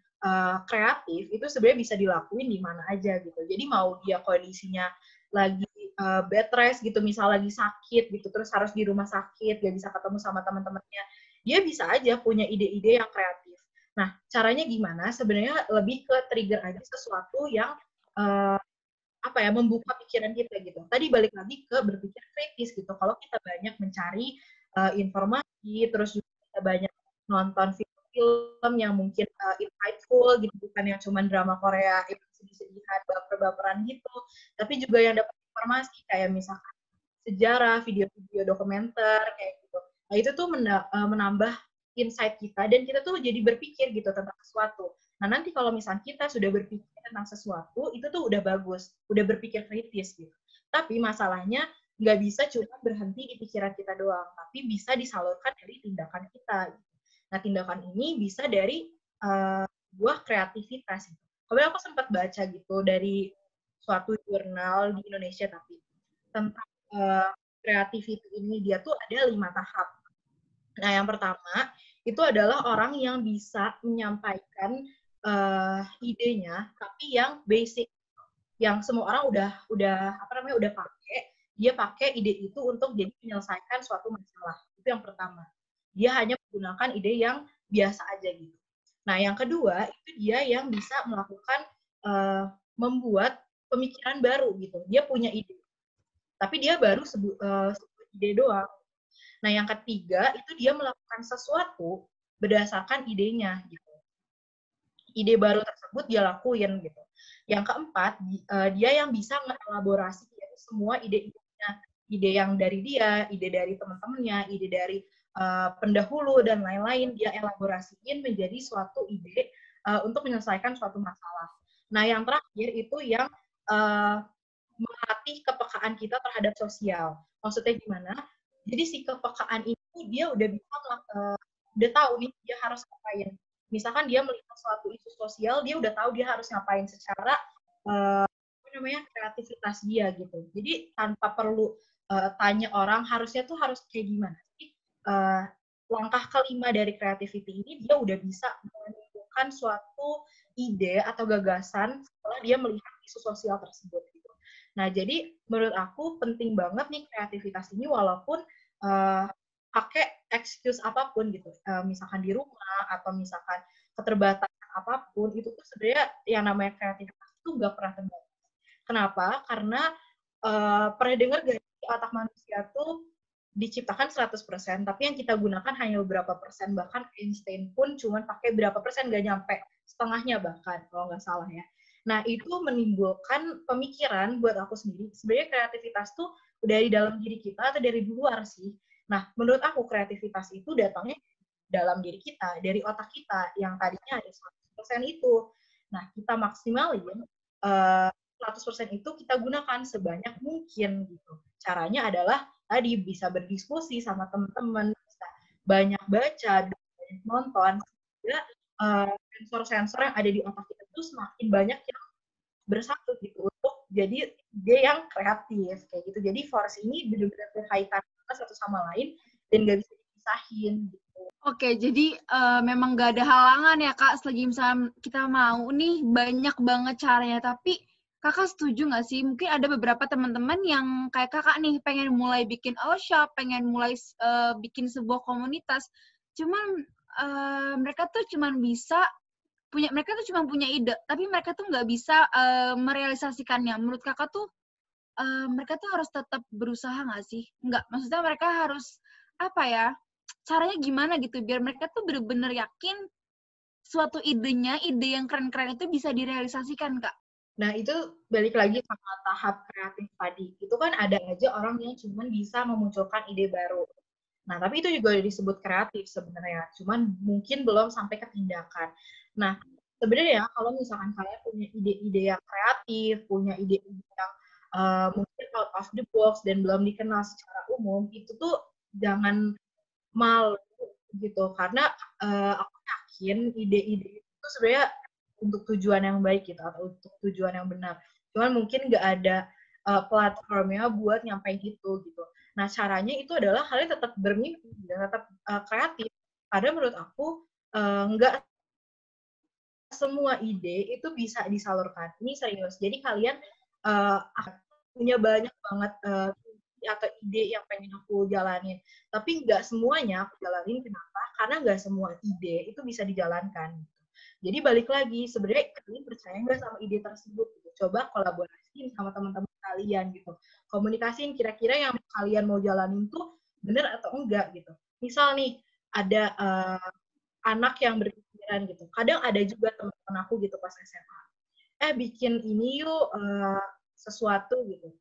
kreatif itu sebenarnya bisa dilakuin di mana aja gitu. Jadi mau dia kondisinya lagi bed rest gitu, misal lagi sakit gitu, terus harus di rumah sakit, gak bisa ketemu sama teman-temannya, dia bisa aja punya ide-ide yang kreatif. Nah, caranya gimana? Sebenarnya lebih ke trigger aja sesuatu yang apa ya, membuka pikiran kita gitu. Tadi balik lagi ke berpikir kritis gitu. Kalau kita banyak mencari informasi, terus juga kita banyak nonton film yang mungkin insightful gitu, bukan yang cuma drama Korea yang sedih-sedihan, baper-baperan gitu, tapi juga yang dapat informasi kayak misalkan sejarah, video-video dokumenter kayak gitu. Nah, itu tuh menambah insight kita dan kita tuh jadi berpikir gitu tentang sesuatu. Nah, nanti kalau misalnya kita sudah berpikir tentang sesuatu, itu tuh udah bagus, udah berpikir kritis gitu. Tapi masalahnya nggak bisa cuma berhenti di pikiran kita doang, tapi bisa disalurkan dari tindakan kita. Gitu. Nah, tindakan ini bisa dari buah kreativitas. Gitu. Kemarin aku sempat baca gitu dari suatu jurnal di Indonesia tapi tentang creativity ini dia tuh ada 5 tahap. Nah, yang pertama itu adalah orang yang bisa menyampaikan idenya tapi yang basic, yang semua orang udah pakai, dia pakai ide itu untuk jadi menyelesaikan suatu masalah. Itu yang pertama. Dia hanya menggunakan ide yang biasa aja gitu. Nah, yang kedua itu dia yang bisa melakukan membuat pemikiran baru gitu. Dia punya ide tapi dia baru sebut ide doang. Nah, yang ketiga itu dia melakukan sesuatu berdasarkan idenya gitu. Ide baru tersebut dia lakuin gitu. Yang keempat, dia yang bisa mengelaborasi semua ide-idenya, ide yang dari dia, ide dari teman-temannya, ide dari pendahulu dan lain-lain, dia elaborasiin menjadi suatu ide untuk menyelesaikan suatu masalah. Nah, yang terakhir itu yang melatih kepekaan kita terhadap sosial. Maksudnya gimana? Jadi si kepekaan itu dia udah bisa udah tahu nih dia harus ngapain. Misalkan dia melihat suatu isu sosial, dia udah tahu dia harus ngapain secara apa namanya, kreativitas dia gitu. Jadi tanpa perlu tanya orang harusnya tuh harus kayak gimana sih. Langkah kelima dari creativity ini dia udah bisa menimbulkan suatu ide atau gagasan setelah dia melihat isu sosial tersebut. Nah, jadi menurut aku penting banget nih kreativitas ini walaupun pakai excuse apapun gitu. Misalkan di rumah atau misalkan keterbatasan apapun, itu tuh sebenarnya yang namanya kreativitas itu nggak pernah terbatas. Kenapa? Karena pernah dengar gak otak manusia tuh diciptakan 100%, tapi yang kita gunakan hanya beberapa persen, bahkan Einstein pun cuma pakai berapa persen, nggak nyampe setengahnya bahkan, kalau nggak salah ya. Nah, itu menimbulkan pemikiran buat aku sendiri, sebenarnya kreativitas tuh dari dalam diri kita atau dari luar sih. Nah, menurut aku kreativitas itu datangnya dalam diri kita, dari otak kita, yang tadinya ada 100% itu. Nah, kita maksimalin 100% itu kita gunakan sebanyak mungkin gitu. Caranya adalah tadi bisa berdiskusi sama teman-teman, bisa banyak baca, banyak nonton, sehingga sensor-sensor yang ada di otak kita itu semakin banyak yang bersatu gitu untuk jadi ide yang kreatif kayak gitu. Jadi force ini benar-benar berkaitan satu sama lain dan nggak bisa dipisahin gitu. Oke, jadi memang nggak ada halangan ya kak, selagi misalnya kita mau nih banyak banget caranya, tapi kakak setuju nggak sih? Mungkin ada beberapa teman-teman yang kayak kakak nih pengen mulai bikin shop, pengen mulai bikin sebuah komunitas. Cuman mereka tuh cuman bisa mereka tuh cuma punya ide, tapi mereka tuh nggak bisa merealisasikannya. Menurut kakak tuh mereka tuh harus tetap berusaha nggak sih? Nggak, maksudnya mereka harus apa ya? Caranya gimana gitu biar mereka tuh bener-bener yakin suatu ide yang keren-keren itu bisa direalisasikan, Kak? Nah, itu balik lagi sama tahap kreatif tadi. Itu kan ada aja orang yang cuma bisa memunculkan ide baru. Nah, tapi itu juga disebut kreatif sebenarnya. Cuman mungkin belum sampai ke tindakan. Nah, sebenarnya kalau misalkan kalian punya ide-ide yang kreatif, punya ide-ide yang mungkin out of the box dan belum dikenal secara umum, itu tuh jangan malu gitu. Karena aku yakin ide-ide itu sebenarnya untuk tujuan yang baik gitu atau untuk tujuan yang benar. Cuman mungkin nggak ada platformnya buat nyampein itu gitu. Nah, caranya itu adalah kalian tetap bermimpi dan tetap kreatif. Karena menurut aku nggak semua ide itu bisa disalurkan. Ini serius. Jadi kalian punya banyak banget atau ide yang pengen aku jalanin. Tapi nggak semuanya aku jalanin. Kenapa? Karena nggak semua ide itu bisa dijalankan. Jadi balik lagi, sebenarnya kalian percaya nggak sama ide tersebut? Gitu. Coba kolaborasiin sama teman-teman kalian gitu. Komunikasiin kira-kira yang kalian mau jalanin tuh bener atau enggak gitu. Misal nih, ada anak yang berpikiran gitu. Kadang ada juga teman-teman aku gitu pas SMA. Bikin ini yuk sesuatu gitu.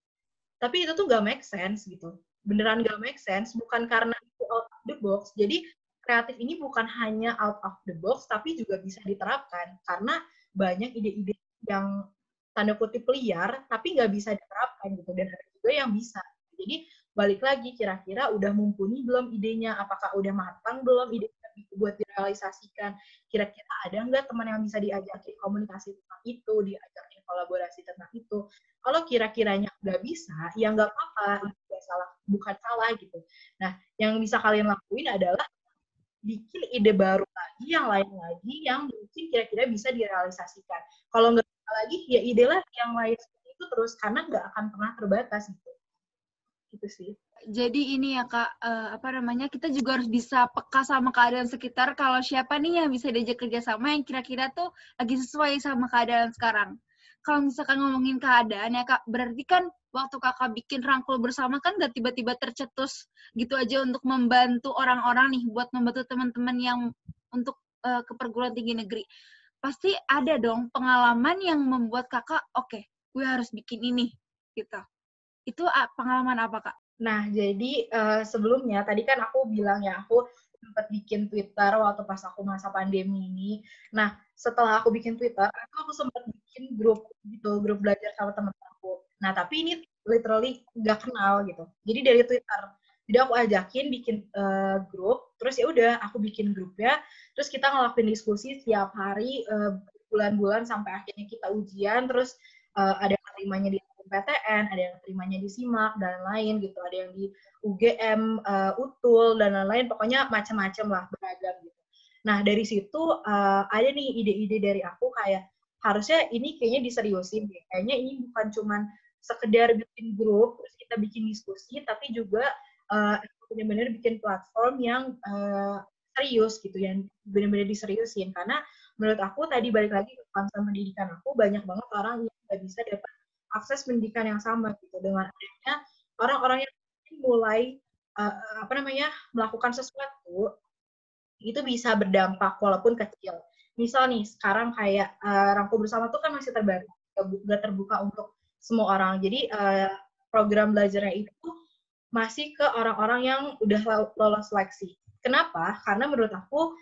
Tapi itu tuh gak make sense gitu. Beneran gak make sense, bukan karena itu out of the box. Jadi kreatif ini bukan hanya out of the box, tapi juga bisa diterapkan. Karena banyak ide-ide yang tanda kutip liar, tapi nggak bisa diterapkan gitu. Dan ada juga yang bisa. Jadi balik lagi, kira-kira udah mumpuni belum idenya? Apakah udah matang belum ide buat direalisasikan? Kira-kira ada nggak teman yang bisa diajakin komunikasi tentang itu, diajakin kolaborasi tentang itu? Kalau kira-kiranya nggak bisa, ya nggak apa-apa, itu salah, bukan salah gitu. Nah, yang bisa kalian lakuin adalah bikin ide baru lagi, yang lain lagi, yang mungkin kira-kira bisa direalisasikan. Kalau nggak bisa lagi, ya ide lah yang lain seperti itu terus, karena nggak akan pernah terbatas gitu. Gitu sih. Jadi ini ya Kak, kita juga harus bisa peka sama keadaan sekitar kalau siapa nih yang bisa diajak kerjasama yang kira-kira tuh lagi sesuai sama keadaan sekarang. Kalau misalkan ngomongin keadaan ya Kak, berarti kan waktu Kakak bikin rangkul bersama kan gak tiba-tiba tercetus gitu aja untuk membantu orang-orang nih, buat membantu teman-teman yang untuk ke perguruan tinggi negeri. Pasti ada dong pengalaman yang membuat Kakak, oke, gue harus bikin ini, gitu. Itu pengalaman apa Kak? Nah, jadi sebelumnya tadi kan aku bilang ya, aku sempat bikin Twitter waktu pas aku masa pandemi ini. Nah, setelah aku bikin Twitter, aku sempat bikin grup gitu, grup belajar sama teman-teman aku. Nah, tapi ini literally nggak kenal gitu. Jadi dari Twitter. Jadi aku ajakin bikin grup, terus ya udah aku bikin grupnya, terus kita ngelakuin diskusi setiap hari bulan-bulan sampai akhirnya kita ujian, terus ada yang terimanya di PTN, ada yang terimanya di SIMAK, dan lain gitu. Ada yang di UGM, UTUL, dan lain-lain. Pokoknya macam-macam lah, beragam gitu. Nah, dari situ ada nih ide-ide dari aku kayak, harusnya ini kayaknya diseriusin deh. Kayaknya ini bukan cuman sekedar bikin grup, terus kita bikin diskusi, tapi juga benar-benar bikin platform yang serius gitu, yang benar-benar diseriusin. Karena menurut aku tadi balik lagi ke konsep pendidikan aku, banyak banget orang yang nggak bisa dapat akses pendidikan yang sama gitu dengan adanya orang-orang yang mulai melakukan sesuatu itu bisa berdampak walaupun kecil. Misal nih sekarang kayak Rangkul Bersama tuh kan masih terbaru, nggak terbuka untuk semua orang. Jadi program belajarnya itu masih ke orang-orang yang udah lolos seleksi. Kenapa? Karena menurut aku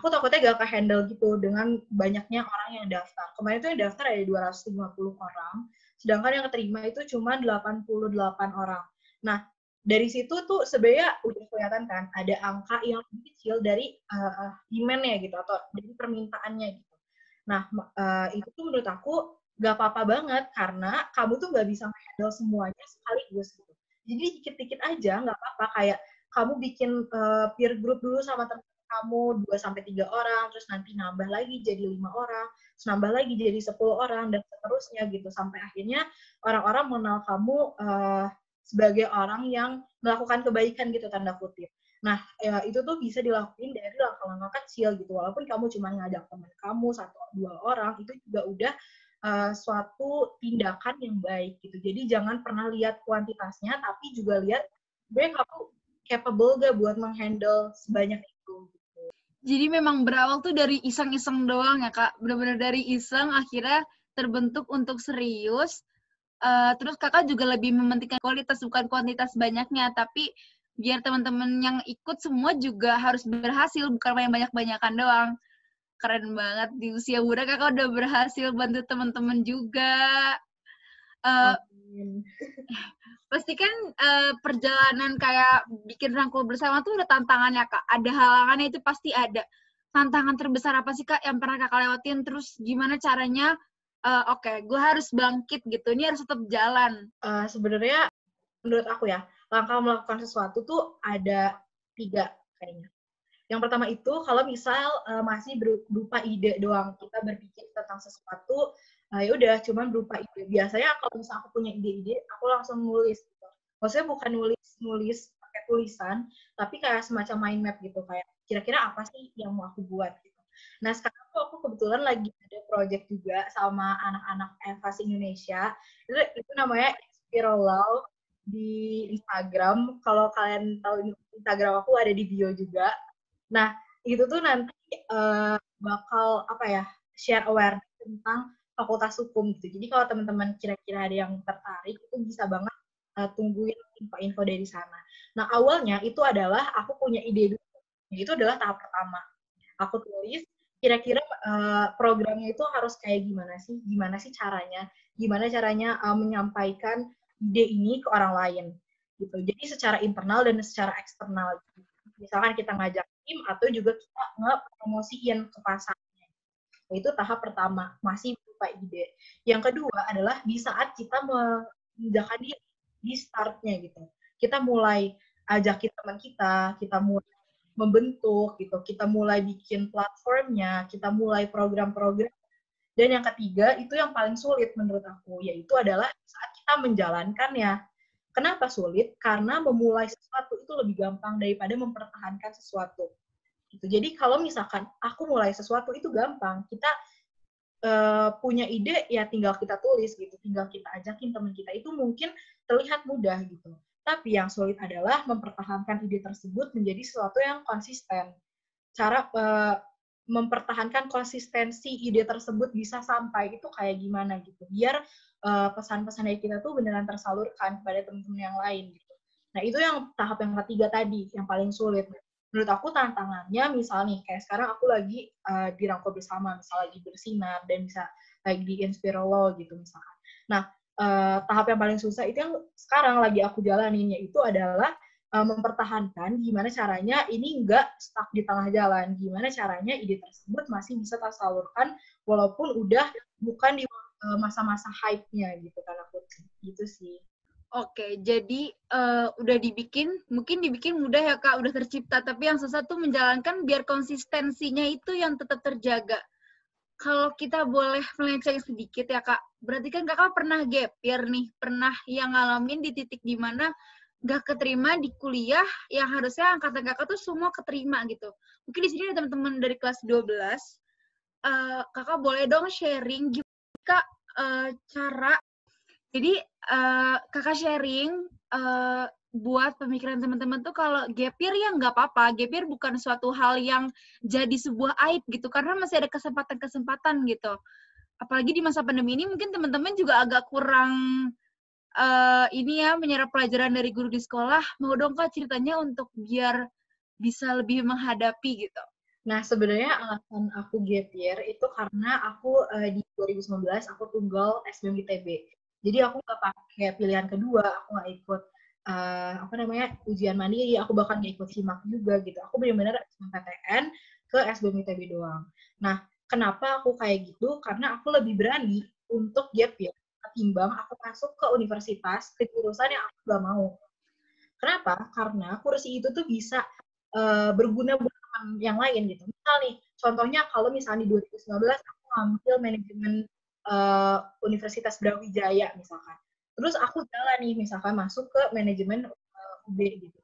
takutnya gak ke-handle gitu dengan banyaknya orang yang daftar. Kemarin tuh yang daftar ada 250 orang, sedangkan yang keterima itu cuma 88 orang. Nah, dari situ tuh sebenarnya udah kelihatan kan, ada angka yang lebih kecil dari demand-nya gitu, atau dari permintaannya gitu. Nah, itu tuh menurut aku gak apa-apa banget, karena kamu tuh gak bisa handle semuanya sekaligus gitu. Jadi dikit-dikit aja, gak apa-apa, kayak kamu bikin peer group dulu sama teman kamu 2-3 orang, terus nanti nambah lagi jadi 5 orang, terus nambah lagi jadi 10 orang, dan seterusnya gitu. Sampai akhirnya orang-orang mengenal kamu sebagai orang yang melakukan kebaikan gitu, tanda kutip. Nah, itu tuh bisa dilakuin dari langkah-langkah kecil gitu. Walaupun kamu cuma ngajak teman kamu 1-2 orang, itu juga udah suatu tindakan yang baik gitu. Jadi jangan pernah lihat kuantitasnya, tapi juga lihat sebenarnya kamu capable gak buat menghandle sebanyak itu. Jadi memang berawal tuh dari iseng-iseng doang ya Kak, benar-benar dari iseng akhirnya terbentuk untuk serius. Terus Kakak juga lebih mementingkan kualitas bukan kuantitas banyaknya, tapi biar teman-teman yang ikut semua juga harus berhasil, bukan main banyak-banyakan doang. Keren banget di usia muda Kakak udah berhasil bantu teman-teman juga. Uh, Amin. Pasti kan perjalanan kayak bikin rangkul bersama tuh ada tantangannya Kak. Ada halangannya itu pasti ada. Tantangan terbesar apa sih Kak yang pernah Kakak lewatin? Terus gimana caranya? Oke, gue harus bangkit gitu. Ini harus tetap jalan. Sebenarnya menurut aku ya, langkah melakukan sesuatu tuh ada 3 kayaknya. Yang pertama itu kalau misal masih berupa ide doang, kita berpikir tentang sesuatu, ya udah cuman berupa ide. Biasanya kalau misal aku punya ide-ide, aku langsung nulis gitu. Maksudnya bukan nulis pakai tulisan, tapi kayak semacam mind map gitu, kayak kira-kira apa sih yang mau aku buat gitu. Nah, sekarang tuh aku kebetulan lagi ada project juga sama anak-anak EVAS Indonesia. Itu namanya Inspirolove di Instagram. Kalau kalian tahu Instagram aku ada di bio juga. Nah, itu tuh nanti bakal apa ya, share awareness tentang fakultas hukum gitu. Jadi kalau teman-teman kira-kira ada yang tertarik, itu bisa banget tungguin info-info dari sana. Nah, awalnya itu adalah aku punya ide dulu. Itu adalah tahap pertama. Aku tulis kira-kira programnya itu harus kayak gimana sih caranya menyampaikan ide ini ke orang lain gitu. Jadi secara internal dan secara eksternal. Misalkan kita ngajak tim atau juga kita nge-promosiin ke pasarnya. Itu tahap pertama, masih berupa ide. Yang kedua adalah di saat kita mengerjakan di startnya gitu. Kita mulai ajakin teman kita mulai membentuk gitu, kita mulai bikin platformnya, kita mulai program-program. Dan yang ketiga, itu yang paling sulit menurut aku, yaitu adalah saat kita menjalankannya. Kenapa sulit? Karena memulai sesuatu itu lebih gampang daripada mempertahankan sesuatu. Gitu. Jadi kalau misalkan aku mulai sesuatu itu gampang, kita punya ide ya tinggal kita tulis gitu, tinggal kita ajakin teman kita, itu mungkin terlihat mudah gitu. Tapi yang sulit adalah mempertahankan ide tersebut menjadi sesuatu yang konsisten. Cara mempertahankan konsistensi ide tersebut bisa sampai itu kayak gimana gitu. Biar pesan-pesan dari kita tuh beneran tersalurkan kepada teman-teman yang lain gitu. Nah, itu yang tahap yang ketiga tadi, yang paling sulit. Menurut aku tantangannya misalnya kayak sekarang aku lagi dirangkul bersama, misal lagi bersinar dan bisa lagi di Inspirolo gitu misalkan. Nah, tahap yang paling susah itu yang sekarang lagi aku jalanin, yaitu adalah mempertahankan gimana caranya ini nggak stuck di tengah jalan, gimana caranya ide tersebut masih bisa tersalurkan walaupun udah bukan di masa-masa hype-nya gitu kan aku gitu sih. Oke, jadi udah mungkin dibikin mudah ya Kak, udah tercipta, tapi yang susah tuh menjalankan biar konsistensinya itu yang tetap terjaga. Kalau kita boleh melenceng sedikit ya Kak, berarti kan Kakak pernah gap year nih, pernah yang ngalamin di titik dimana gak keterima di kuliah yang harusnya angkatan Kakak tuh semua keterima gitu. Mungkin di sini ada teman-teman dari kelas 12, Kakak boleh dong sharing gimana Kak cara jadi Kakak sharing buat pemikiran teman-teman tuh kalau gap year ya nggak apa-apa. Gap year bukan suatu hal yang jadi sebuah aib gitu, karena masih ada kesempatan-kesempatan gitu. Apalagi di masa pandemi ini mungkin teman-teman juga agak kurang ini ya menyerap pelajaran dari guru di sekolah. Mau dong Kak ceritanya untuk biar bisa lebih menghadapi gitu. Nah, sebenarnya alasan aku gap year itu karena aku di 2019 aku tunggal SBMITB. Jadi aku nggak pakai pilihan kedua, aku nggak ikut apa namanya ujian mandiri, aku bahkan nggak ikut simak juga gitu. Aku benar-benar SBMPTN ke SBMITB doang. Nah, kenapa aku kayak gitu? Karena aku lebih berani untuk gap year ketimbang aku masuk ke universitas ke jurusan yang aku nggak mau. Kenapa? Karena kursi itu tuh bisa berguna buat teman yang lain gitu. Misal nih, contohnya kalau misalnya di 2019 aku ngambil manajemen Universitas Brawijaya misalkan. Terus aku jalan nih misalkan masuk ke manajemen UB gitu.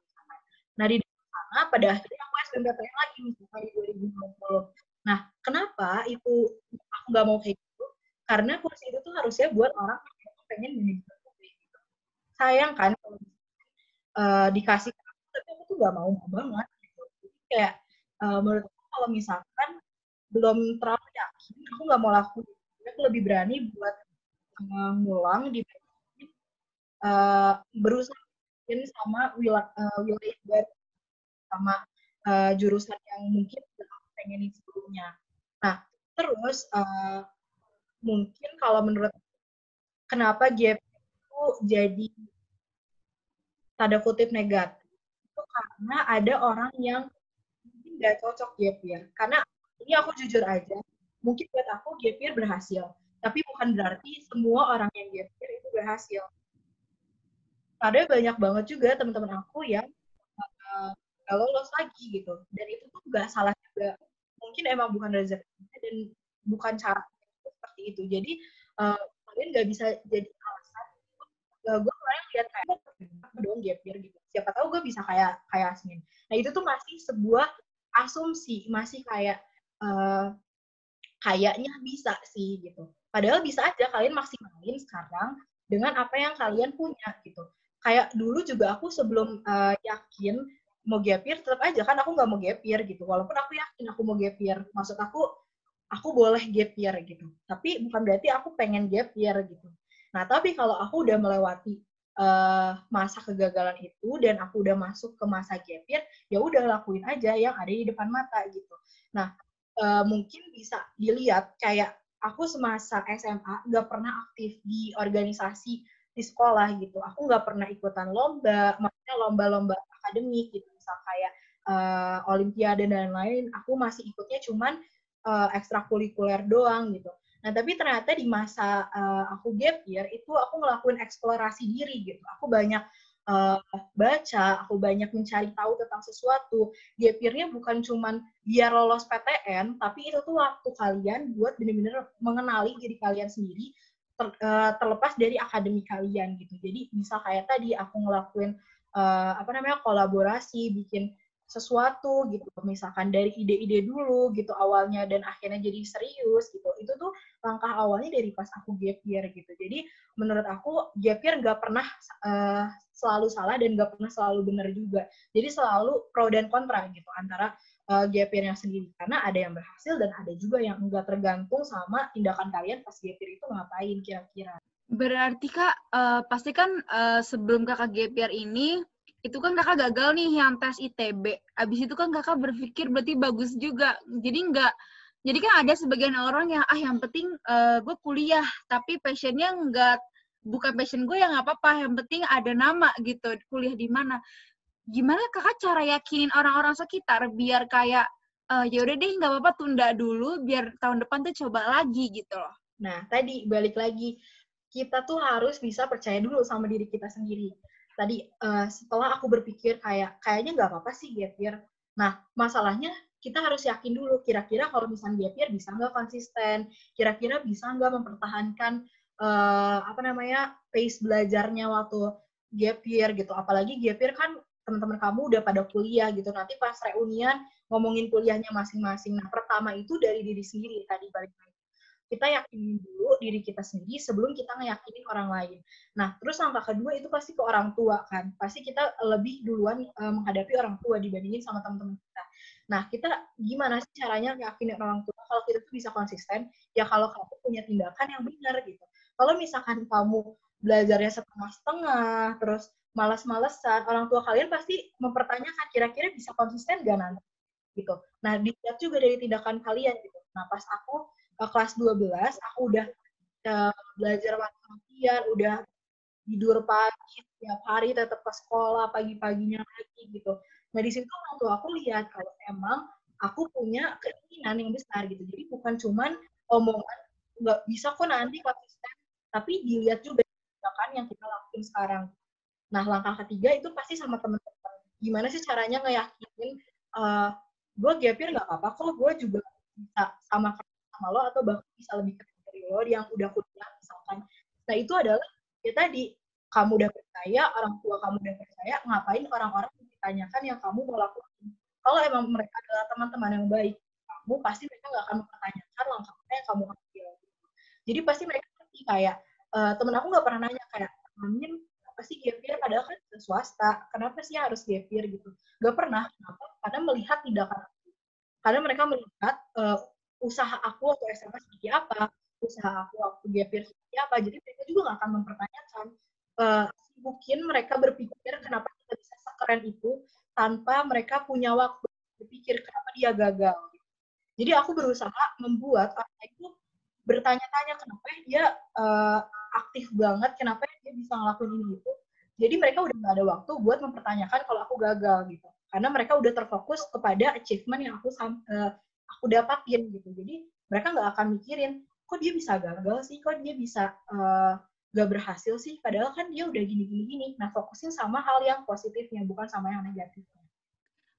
Nah, di sana pada akhirnya aku SBMPTN lagi misalkan di 2020. Nah, kenapa itu aku nggak mau kayak gitu? Karena kursi itu tuh harusnya buat orang yang pengen manajemen UB gitu. Sayang kan kalau dikasih ke aku, tapi aku tuh gak mau banget gitu. Jadi kayak menurut aku kalau misalkan belum terlalu yakin, aku nggak mau lakuin. Aku lebih berani buat ngulang dibanding berusaha sama wilayah baru, sama jurusan yang mungkin udah aku pengenin sebelumnya. Nah, terus mungkin kalau menurut kenapa gap itu jadi tanda kutip negatif, itu karena ada orang yang mungkin nggak cocok gap year. Karena ini aku jujur aja, mungkin buat aku gap year berhasil, tapi bukan berarti semua orang yang gap year itu berhasil. Ada banyak banget juga teman-teman aku yang nggak lolos lagi gitu, dan itu tuh nggak salah juga. Mungkin emang bukan rezekinya dan bukan cara seperti itu. Jadi kalian nggak bisa jadi alasan. Gue kemarin lihat kayak dong gap year gitu. Siapa tahu gue bisa kayak Asmin. Nah itu tuh masih sebuah asumsi, masih kayak kayaknya bisa sih gitu. Padahal bisa aja kalian maksimalin sekarang dengan apa yang kalian punya gitu. Kayak dulu juga aku sebelum yakin mau gap year, tetap aja kan aku nggak mau gap year gitu. Walaupun aku yakin aku mau gap year. Maksud aku boleh gap year gitu. Tapi bukan berarti aku pengen gap year gitu. Nah, tapi kalau aku udah melewati masa kegagalan itu dan aku udah masuk ke masa gap year, ya udah lakuin aja yang ada di depan mata gitu. Nah, mungkin bisa dilihat kayak aku semasa SMA nggak pernah aktif di organisasi di sekolah gitu. Aku nggak pernah ikutan lomba, maksudnya lomba-lomba akademik gitu, misal kayak olimpiade dan lain-lain. Aku masih ikutnya cuman ekstrakurikuler doang gitu. Nah, tapi ternyata di masa aku gap year, itu aku ngelakuin eksplorasi diri gitu. Aku banyak baca, aku banyak mencari tahu tentang sesuatu. Gap year-nya bukan cuman biar lolos PTN, tapi itu tuh waktu kalian buat benar-benar mengenali diri kalian sendiri, terlepas dari akademik kalian gitu. Jadi misal kayak tadi aku ngelakuin kolaborasi, bikin sesuatu gitu, misalkan dari ide-ide dulu gitu awalnya dan akhirnya jadi serius gitu. Itu tuh langkah awalnya dari pas aku gap year gitu. Jadi menurut aku gap year nggak pernah selalu salah dan nggak pernah selalu benar juga. Jadi selalu pro dan kontra gitu antara gap year-nya sendiri, karena ada yang berhasil dan ada juga yang enggak, tergantung sama tindakan kalian pas gap year itu ngapain kira-kira. Berarti Kak, pasti kan sebelum Kakak gap year ini, itu kan Kakak gagal nih yang tes ITB. Abis itu kan Kakak berpikir berarti bagus juga. Jadi kan ada sebagian orang yang, yang penting gue kuliah, tapi passionnya bukan passion gue, ya nggak apa-apa, yang penting ada nama gitu, kuliah di mana. Gimana Kakak cara yakinin orang-orang sekitar biar kayak, ya udah deh nggak apa-apa, tunda dulu, biar tahun depan tuh coba lagi gitu loh. Nah, tadi balik lagi, kita tuh harus bisa percaya dulu sama diri kita sendiri. Tadi setelah aku berpikir kayaknya nggak apa-apa sih gap year. Nah, masalahnya kita harus yakin dulu kira-kira kalau misalnya gap year bisa nggak konsisten, kira-kira bisa nggak mempertahankan pace belajarnya waktu gap year gitu. Apalagi gap year kan teman-teman kamu udah pada kuliah gitu. Nanti pas reunian ngomongin kuliahnya masing-masing. Nah, pertama itu dari diri sendiri tadi balik lagi, kita yakinin dulu diri kita sendiri sebelum kita ngeyakinin orang lain. Nah, terus langkah kedua itu pasti ke orang tua kan. Pasti kita lebih duluan menghadapi orang tua dibandingin sama teman-teman kita. Nah, kita gimana sih caranya ngeyakinin orang tua kalau kita tuh bisa konsisten? Ya kalau kamu punya tindakan yang benar gitu. Kalau misalkan kamu belajarnya setengah-setengah, terus malas-malesan, orang tua kalian pasti mempertanyakan kira-kira bisa konsisten gak nanti gitu. Nah, dilihat juga dari tindakan kalian gitu. Nah, pas aku kelas 12, aku udah belajar mati-matian, udah tidur pagi setiap hari, tetap ke sekolah pagi-paginya lagi gitu. Nah, di situ waktu aku lihat kalau emang aku punya keinginan yang besar gitu. Jadi bukan cuman omongan, nggak bisa kok nanti konsisten, tapi dilihat juga tindakan yang kita lakuin sekarang. Nah, langkah ketiga itu pasti sama teman-teman. Gimana sih caranya ngeyakinin gue gap year nggak apa-apa kok, gue juga bisa sama lo atau bahkan bisa lebih keren dari lo yang udah kuliah misalkan. Nah, itu adalah ya tadi, kamu udah percaya, orang tua kamu udah percaya, ngapain orang-orang ditanyakan yang kamu mau lakukan. Kalau emang mereka adalah teman-teman yang baik, kamu pasti mereka nggak akan mempertanyakan langkah apa yang kamu ambil. Jadi pasti mereka ngerti kayak, temen aku nggak pernah nanya kayak, Amin, apa sih gap year? Padahal kan swasta, kenapa sih harus gap year gitu? Gak pernah, kenapa? Karena melihat tindakan aku. Karena mereka melihat usaha aku waktu SMA seperti apa, usaha aku waktu gap year seperti apa. Jadi mereka juga nggak akan mempertanyakan. Mungkin mereka berpikir kenapa kita bisa sekeren itu tanpa mereka punya waktu berpikir kenapa dia gagal. Jadi aku berusaha membuat orang itu bertanya-tanya kenapa dia aktif banget, kenapa dia bisa ngelakuin ini itu. Jadi mereka udah gak ada waktu buat mempertanyakan kalau aku gagal gitu. Karena mereka udah terfokus kepada achievement yang aku dapatin gitu. Jadi mereka nggak akan mikirin kok dia bisa gagal sih, kok dia bisa gak berhasil sih. Padahal kan dia udah gini-gini. Nah fokusin sama hal yang positifnya, bukan sama yang negatifnya.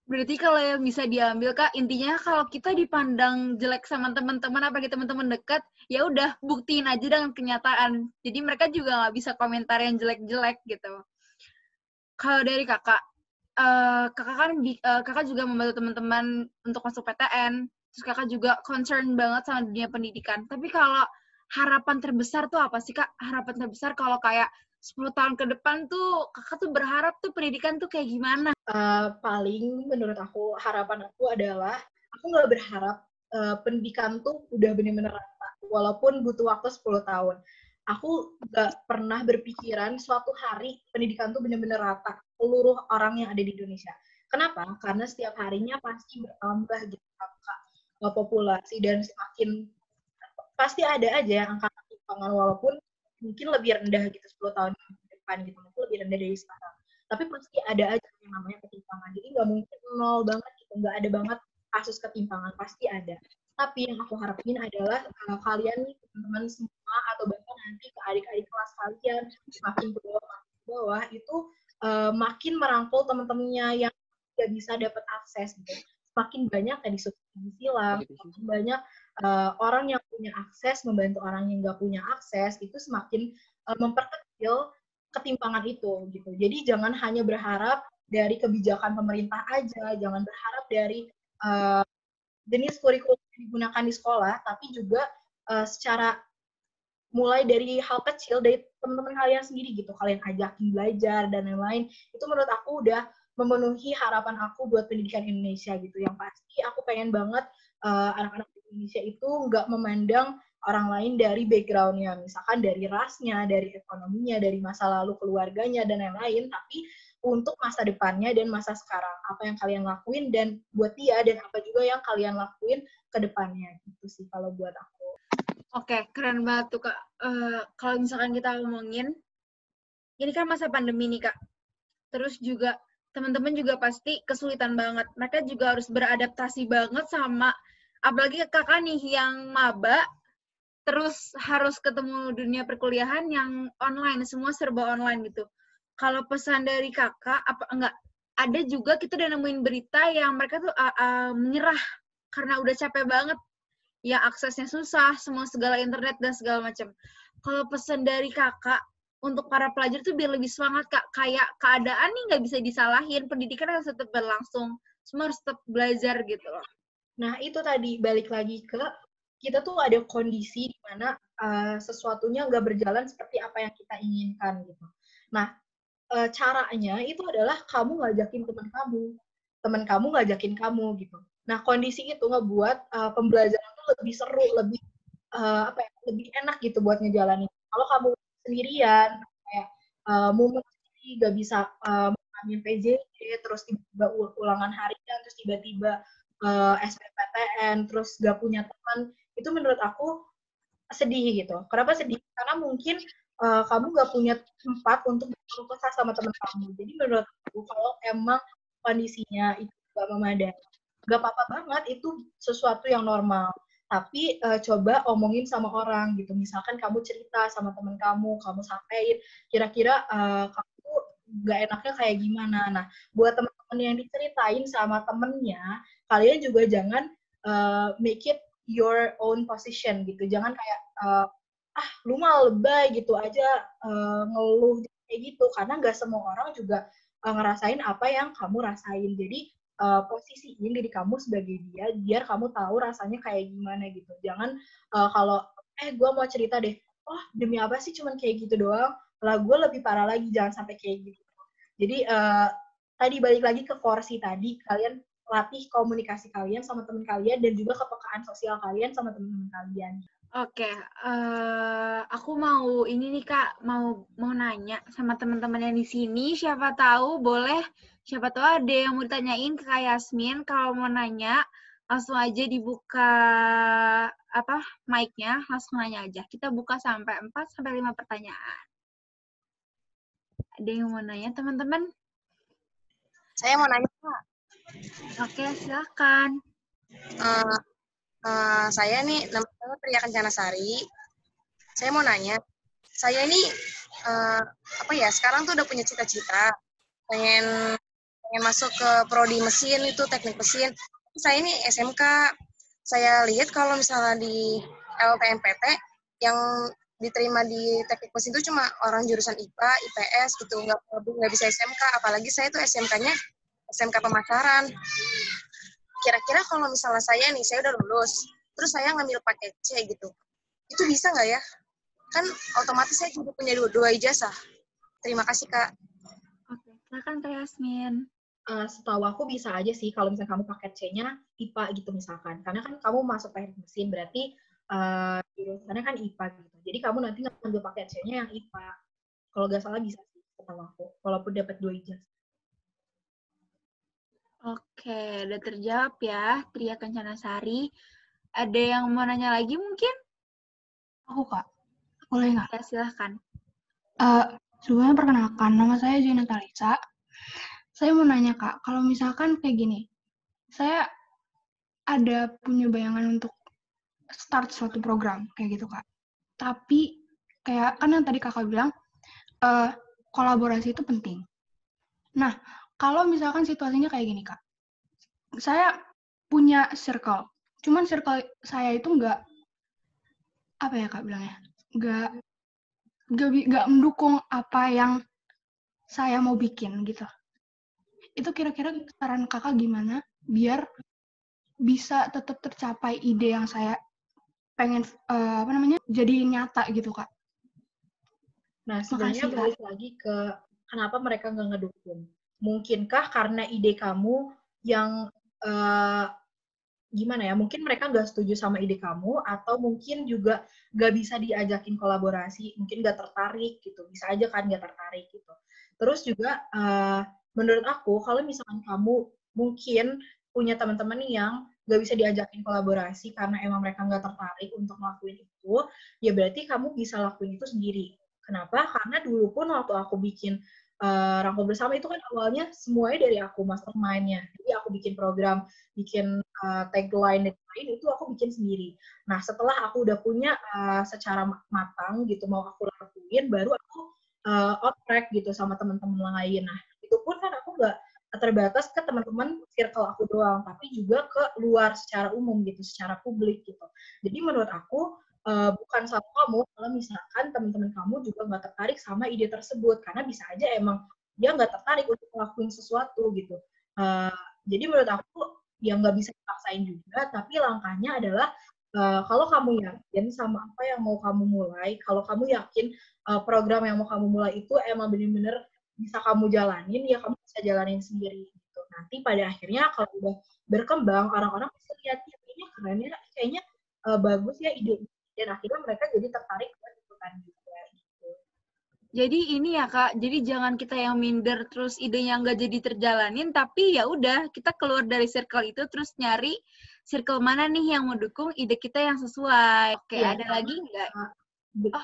Berarti kalau yang bisa diambil Kak, intinya kalau kita dipandang jelek sama teman-teman apalagi teman-teman dekat, ya udah buktiin aja dengan kenyataan. Jadi mereka juga nggak bisa komentar yang jelek-jelek gitu. Kalau dari Kakak, Kakak kan Kakak juga membantu teman-teman untuk masuk PTN, terus Kakak juga concern banget sama dunia pendidikan. Tapi kalau harapan terbesar tuh apa sih Kak? Harapan terbesar kalau kayak 10 tahun ke depan tuh Kakak tuh berharap tuh pendidikan tuh kayak gimana? Paling menurut aku harapan aku adalah aku nggak berharap pendidikan tuh udah bener-bener rata walaupun butuh waktu 10 tahun. Aku nggak pernah berpikiran suatu hari pendidikan tuh bener-bener rata seluruh orang yang ada di Indonesia. Kenapa? Karena setiap harinya pasti bertambah gitu angka populasi dan semakin pasti ada aja yang angka ketimpangan walaupun mungkin lebih rendah gitu 10 tahun ke depan gitu mungkin lebih rendah dari sekarang tapi pasti ada aja yang namanya ketimpangan jadi nggak mungkin nol banget gitu nggak ada banget kasus ketimpangan pasti ada tapi yang aku harapin adalah kalian nih teman-teman semua atau bahkan nanti ke adik-adik kelas kalian makin ke bawah itu makin merangkul teman-temannya yang tidak bisa dapat akses gitu semakin banyak tadi subsidi silang semakin banyak orang yang punya akses membantu orang yang nggak punya akses itu semakin memperkecil ketimpangan itu gitu. Jadi jangan hanya berharap dari kebijakan pemerintah aja, jangan berharap dari jenis kurikulum yang digunakan di sekolah, tapi juga secara mulai dari hal kecil dari teman-teman kalian sendiri gitu, kalian ajakin belajar dan lain-lain. Itu menurut aku udah memenuhi harapan aku buat pendidikan Indonesia gitu. Yang pasti aku pengen banget anak-anak Indonesia itu nggak memandang orang lain dari background-nya, misalkan dari rasnya, dari ekonominya, dari masa lalu keluarganya, dan lain-lain, tapi untuk masa depannya dan masa sekarang. Apa yang kalian lakuin dan buat dia, dan apa juga yang kalian lakuin ke depannya. Gitu sih kalau buat aku. Oke, keren banget tuh Kak. Kalau misalkan kita ngomongin, ini kan masa pandemi nih Kak. Terus juga teman-teman juga pasti kesulitan banget. Mereka juga harus beradaptasi banget sama, apalagi kakak nih yang maba, terus harus ketemu dunia perkuliahan yang online, semua serba online gitu. Kalau pesan dari kakak, apa enggak, ada juga kita udah nemuin berita yang mereka tuh menyerah karena udah capek banget ya aksesnya susah, semua segala internet dan segala macam. Kalau pesan dari kakak untuk para pelajar tuh biar lebih semangat kak, kayak keadaan nih nggak bisa disalahin, pendidikan harus tetap berlangsung, semua harus tetap belajar gitu loh. Nah itu tadi balik lagi ke kita tuh ada kondisi di mana sesuatunya nggak berjalan seperti apa yang kita inginkan gitu. Nah caranya itu adalah kamu ngajakin teman kamu ngajakin kamu gitu. Nah kondisi itu ngebuat pembelajaran tuh lebih seru, lebih apa ya, lebih enak gitu buat ngejalanin. Kalau kamu sendirian kayak mumet sendiri nggak bisa mengambil PJJ, terus tiba-tiba ulangan harian, terus tiba-tiba SBMPTN, terus gak punya teman, itu menurut aku sedih gitu. Kenapa sedih? Karena mungkin kamu gak punya tempat untuk berkeluh kesah sama teman kamu. Jadi menurut aku kalau emang kondisinya itu gak memadai, gak apa-apa banget, itu sesuatu yang normal. Tapi coba omongin sama orang gitu. Misalkan kamu cerita sama teman kamu sampaikan kira-kira kamu gak enaknya kayak gimana. Nah, buat teman-teman yang diceritain sama temennya, kalian juga jangan make it your own position gitu. Jangan kayak lu mah lebay gitu aja ngeluh kayak gitu karena nggak semua orang juga ngerasain apa yang kamu rasain. Jadi posisiin diri kamu sebagai dia biar kamu tahu rasanya kayak gimana gitu. Jangan kalau gue mau cerita deh, oh demi apa sih cuman kayak gitu doang, lah gue lebih parah lagi, jangan sampai kayak gitu. Jadi tadi balik lagi ke porsi tadi, kalian latih komunikasi kalian sama teman kalian dan juga kepekaan sosial kalian sama teman-teman kalian. Oke, aku mau ini nih Kak, mau nanya sama teman-teman yang di sini, siapa tahu ada yang mau ditanyain ke Kak Yasmin. Kalau mau nanya, langsung aja dibuka mic-nya, langsung nanya aja. Kita buka sampai 4-5 pertanyaan. Ada yang mau nanya, teman-teman? Saya mau nanya, Kak. Oke, silakan. Saya nih, nama saya Priya Kencana Sari. Saya mau nanya, saya ini sekarang tuh udah punya cita-cita, pengen masuk ke prodi mesin itu teknik mesin. Saya ini SMK. Saya lihat kalau misalnya di LPMPT yang diterima di teknik mesin itu cuma orang jurusan IPA, IPS gitu, nggak bisa SMK. Apalagi saya tuh SMK-nya SMK pemasaran. Kira-kira kalau misalnya saya udah lulus, terus saya ngambil paket C gitu, itu bisa nggak ya? Kan otomatis saya juga punya dua ijazah. Terima kasih, Kak. Oke, silakan Kak Yasmin. Setahu aku bisa aja sih kalau misalnya kamu paket C-nya IPA gitu misalkan. Karena kan kamu masuk teknik mesin, berarti jurusannya kan IPA gitu. Jadi kamu nanti ngambil paket C-nya yang IPA. Kalau nggak salah bisa sih, setahu aku. Walaupun dapat 2 ijazah. Oke, udah terjawab ya, Tria Kencana Sari. Ada yang mau nanya lagi mungkin? Aku, Kak. Boleh nggak? Ya, silahkan. Sebelumnya perkenalkan, nama saya Zina Talisa. Saya mau nanya, Kak, kalau misalkan kayak gini, saya ada punya bayangan untuk start suatu program, kayak gitu, Kak. Tapi, kayak kan yang tadi Kakak bilang, kolaborasi itu penting. Nah, kalau misalkan situasinya kayak gini, Kak, saya punya circle, cuman circle saya itu nggak, apa ya Kak bilangnya, nggak mendukung apa yang saya mau bikin gitu. Itu kira-kira saran Kakak gimana biar bisa tetap tercapai ide yang saya pengen jadi nyata gitu, Kak? Nah, sebenarnya balik lagi ke kenapa mereka nggak ngedukung. Mungkinkah karena ide kamu yang gimana ya, mungkin mereka nggak setuju sama ide kamu, atau mungkin juga nggak bisa diajakin kolaborasi, mungkin nggak tertarik gitu, bisa aja kan nggak tertarik gitu. Terus juga menurut aku, kalau misalkan kamu mungkin punya teman-teman yang nggak bisa diajakin kolaborasi karena emang mereka nggak tertarik untuk ngelakuin itu, ya berarti kamu bisa lakuin itu sendiri. Kenapa? Karena dulu pun waktu aku bikin Rangkul Bersama itu kan awalnya semuanya dari aku mastermind-nya. Jadi aku bikin program, bikin tagline dan lain itu aku bikin sendiri. Nah, setelah aku udah punya secara matang gitu mau aku lakuin, baru aku on track gitu sama teman-teman lain. Nah, itu pun kan aku nggak terbatas ke teman-teman circle aku doang, tapi juga ke luar secara umum gitu, secara publik gitu. Jadi menurut aku bukan salah kamu kalau misalkan teman-teman kamu juga nggak tertarik sama ide tersebut, karena bisa aja emang dia nggak tertarik untuk ngelakuin sesuatu gitu. Jadi menurut aku yang nggak bisa dipaksain juga, tapi langkahnya adalah kalau kamu yakin sama apa yang mau kamu mulai, kalau kamu yakin program yang mau kamu mulai itu emang benar-benar bisa kamu jalanin, ya kamu bisa jalanin sendiri gitu. Nanti pada akhirnya kalau udah berkembang, orang-orang bisa lihat kayaknya keren ya, kayaknya bagus ya ide, dan akhirnya mereka jadi tertarik buat ikutan juga gitu. Jadi ini ya Kak, jadi jangan kita yang minder terus idenya nggak jadi terjalanin, tapi ya udah kita keluar dari circle itu terus nyari circle mana nih yang mendukung ide kita yang sesuai. Oke, ya, ada lagi nggak?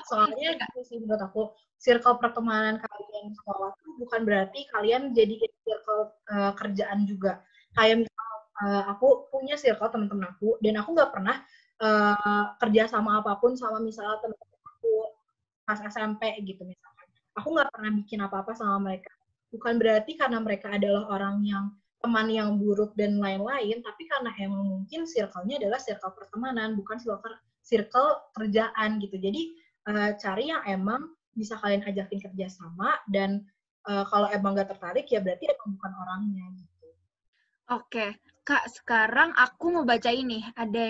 Soalnya gitu sih menurut aku, circle pertemanan kalian sekolah itu bukan berarti kalian jadi circle kerjaan juga. Kayak misal aku punya circle teman-teman aku, dan aku nggak pernah kerja sama apapun sama misalnya teman-teman aku pas SMP gitu misalkan. Aku nggak pernah bikin apa-apa sama mereka. Bukan berarti karena mereka adalah orang yang teman yang buruk dan lain-lain, tapi karena emang mungkin circle-nya adalah circle pertemanan, bukan circle kerjaan gitu. Jadi cari yang emang bisa kalian ajakin kerja sama, dan kalau emang nggak tertarik ya berarti emang bukan orangnya gitu. Oke. Kak, sekarang aku mau baca ini. Ada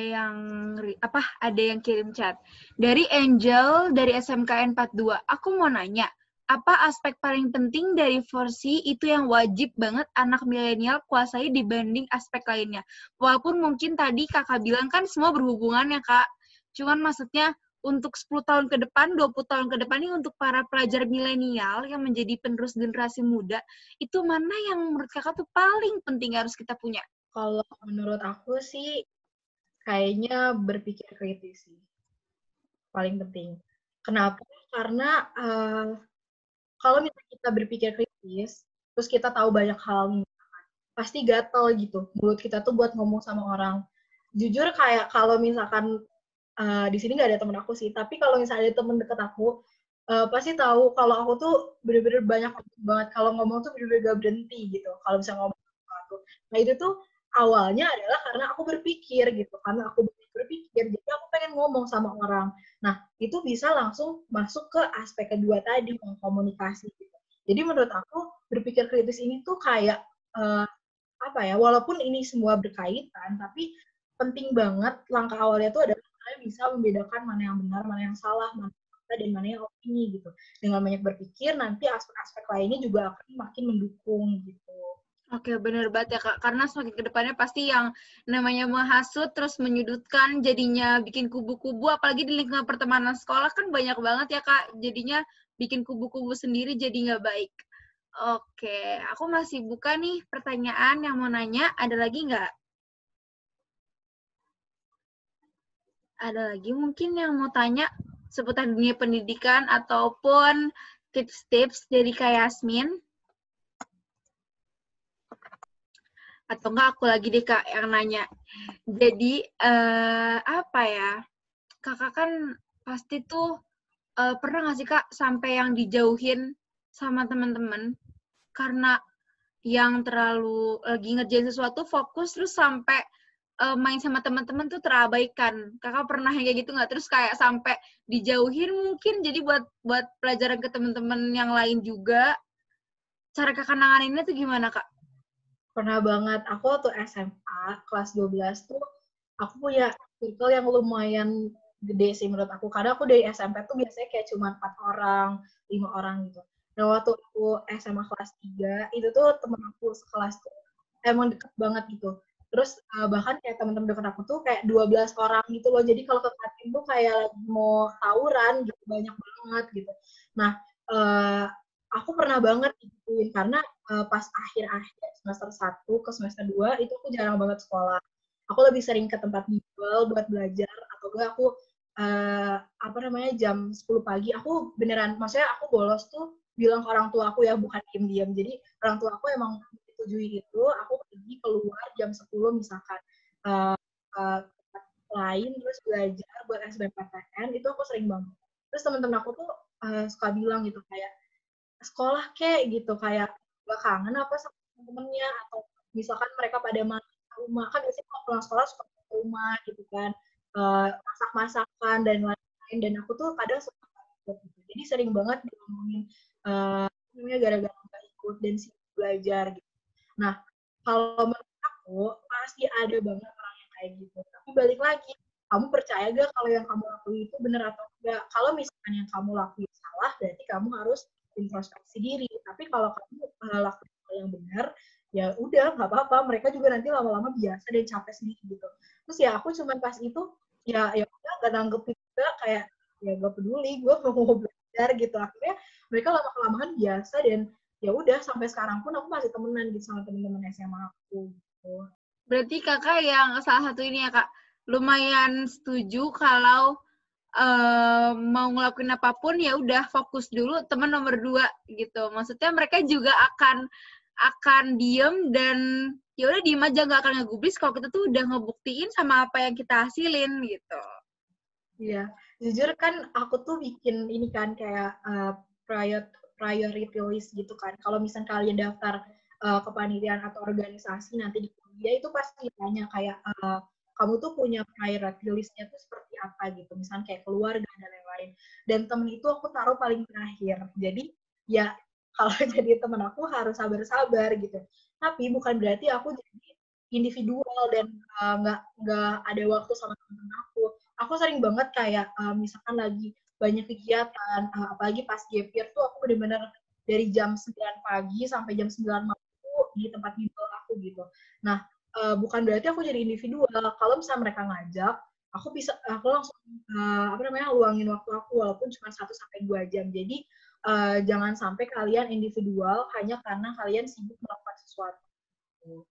yang kirim chat. Dari Angel, dari SMKN 42. Aku mau nanya, apa aspek paling penting dari 4C itu yang wajib banget anak milenial kuasai dibanding aspek lainnya. Walaupun mungkin tadi kakak bilang kan semua berhubungan ya kak, cuman maksudnya untuk 10 tahun ke depan, 20 tahun ke depan ini untuk para pelajar milenial yang menjadi penerus generasi muda, itu mana yang menurut kakak tuh paling penting harus kita punya? Kalau menurut aku sih kayaknya berpikir kritis sih. Paling penting. Kenapa? Karena kalau misalnya kita berpikir kritis, terus kita tahu banyak hal, pasti gatel gitu. Mulut kita tuh buat ngomong sama orang. Jujur kayak kalau misalkan di sini nggak ada temen aku sih, tapi kalau misalnya ada temen deket aku, pasti tahu kalau aku tuh bener-bener banyak banget. Kalau ngomong tuh bener-bener gak berhenti gitu. Kalau bisa ngomong sesuatu. Nah itu tuh awalnya adalah karena aku berpikir gitu. Karena aku berpikir, jadi aku pengen ngomong sama orang. Nah itu bisa langsung masuk ke aspek kedua tadi, komunikasi gitu. Jadi menurut aku berpikir kritis ini tuh kayak apa ya, walaupun ini semua berkaitan, tapi penting banget langkah awalnya itu adalah kalian bisa membedakan mana yang benar, mana yang salah, mana yang fakta, dan mana yang opini gitu. Dengan banyak berpikir, nanti aspek-aspek lainnya juga akan makin mendukung gitu. Oke, bener banget ya Kak. Karena semakin ke depannya pasti yang namanya menghasut, terus menyudutkan, jadinya bikin kubu-kubu, apalagi di lingkungan pertemanan sekolah kan banyak banget ya Kak. Jadinya bikin kubu-kubu sendiri jadi nggak baik. Oke, aku masih buka nih pertanyaan yang mau nanya. Ada lagi nggak? Ada lagi mungkin yang mau tanya seputar dunia pendidikan ataupun tips-tips dari Kak Yasmin? Atau enggak aku lagi deh Kak yang nanya. Jadi apa ya? Kakak kan pasti tuh pernah nggak sih Kak sampai yang dijauhin sama teman-teman karena yang terlalu lagi ngerjain sesuatu fokus terus sampai main sama teman-teman tuh terabaikan. Kakak pernah yang kayak gitu nggak? Terus kayak sampai dijauhin mungkin jadi buat pelajaran ke teman-teman yang lain juga. Cara kakak nanganinnya tuh gimana Kak? Pernah banget, aku waktu SMA kelas 12 tuh aku punya circle yang lumayan gede sih menurut aku. Karena aku dari SMP tuh biasanya kayak cuma 4 orang, 5 orang gitu. Nah waktu aku SMA kelas 3, itu tuh temen aku sekelas tuh emang deket banget gitu. Terus bahkan kayak temen-temen deket aku tuh kayak 12 orang gitu loh. Jadi kalau ke kantin tuh kayak lagi mau tawuran gitu, banyak banget gitu. Nah, aku pernah banget gituin karena pas akhir-akhir semester 1 ke semester 2 itu aku jarang banget sekolah. Aku lebih sering ke tempat bimbel buat belajar atau enggak aku apa namanya jam 10 pagi aku beneran maksudnya aku bolos tuh bilang ke orang tua aku ya bukan diam-diam. Jadi orang tua aku emang menyetujui itu, aku pergi keluar jam 10 misalkan tempat lain terus belajar buat SBMPTN itu aku sering banget. Terus teman-teman aku tuh suka bilang gitu kayak sekolah kek gitu kayak gak kangen apa sama temen-temennya atau misalkan mereka pada main ke rumah kan biasanya kalau pulang sekolah suka ke rumah gitu kan masak-masakan dan lain-lain dan aku tuh kadang suka ikut gitu. Jadi sering banget diomongin gara-gara nggak ikut dan sibuk belajar gitu. Nah kalau menurut aku pasti ada banget orang yang kayak gitu. Tapi balik lagi kamu percaya gak kalau yang kamu lakuin itu benar atau enggak? Kalau misalkan yang kamu lakuin salah, berarti kamu harus introspeksi diri. Tapi kalau kamu lakuin hal yang benar, ya udah nggak apa-apa. Mereka juga nanti lama-lama biasa dan capek sendiri gitu. Terus ya aku cuman pas itu ya udah nggak nanggepin juga kayak ya gak peduli, gue mau belajar gitu. Akhirnya mereka lama-kelamaan biasa dan ya udah sampai sekarang pun aku masih temenan gitu sama teman-teman SMA aku gitu. Berarti kakak yang salah satu ini ya Kak, lumayan setuju kalau mau ngelakuin apapun ya udah fokus dulu teman nomor 2 gitu. Maksudnya mereka juga akan diem dan ya udah diem aja nggak akan ngegubris kalau kita tuh udah ngebuktiin sama apa yang kita hasilin gitu. Iya, jujur kan aku tuh bikin ini kan kayak priority list gitu kan. Kalau misalnya kalian daftar kepanitiaan atau organisasi nanti di kuliah itu pasti ditanya kayak kamu tuh punya priority listnya tuh seperti apa gitu. Misalnya kayak keluarga dan lain-lain. Dan temen itu aku taruh paling terakhir. Jadi ya kalau jadi temen aku harus sabar-sabar gitu. Tapi bukan berarti aku jadi individual dan nggak ada waktu sama temen aku sering banget kayak misalkan lagi banyak kegiatan, apalagi pas gap year tuh aku bener-bener dari jam 9 pagi sampai jam 9 malam di tempat bimbel aku gitu. Nah, bukan berarti aku jadi individual. Kalau misalnya mereka ngajak, aku langsung luangin waktu aku walaupun cuma 1-2 jam. Jadi jangan sampai kalian individual hanya karena kalian sibuk melakukan sesuatu.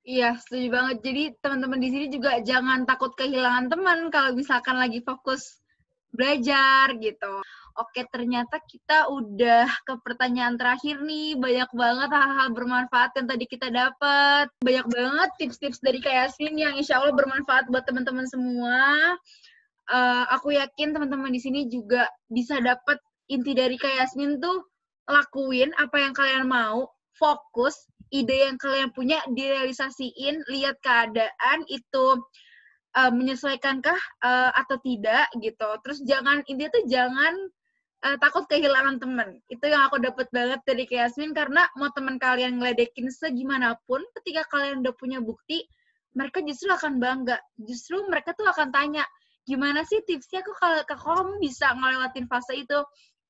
Iya, setuju banget. Jadi teman-teman di sini juga jangan takut kehilangan teman kalau misalkan lagi fokus belajar gitu. Oke, ternyata kita udah ke pertanyaan terakhir nih. Banyak banget hal-hal bermanfaat yang tadi kita dapat. Banyak banget tips-tips dari Kak Yasmin yang insya Allah bermanfaat buat teman-teman semua. Aku yakin teman-teman di sini juga bisa dapat inti dari Kak Yasmin tuh lakuin apa yang kalian mau, fokus, ide yang kalian punya direalisasiin, lihat keadaan itu menyesuaikankah atau tidak gitu. Terus intinya tuh jangan takut kehilangan teman. Itu yang aku dapat banget dari Kak Yasmin, karena mau teman kalian ngeledekin segimanapun, ketika kalian udah punya bukti, mereka justru akan bangga. Justru mereka tuh akan tanya, gimana sih tipsnya kalau kamu bisa ngelewatin fase itu?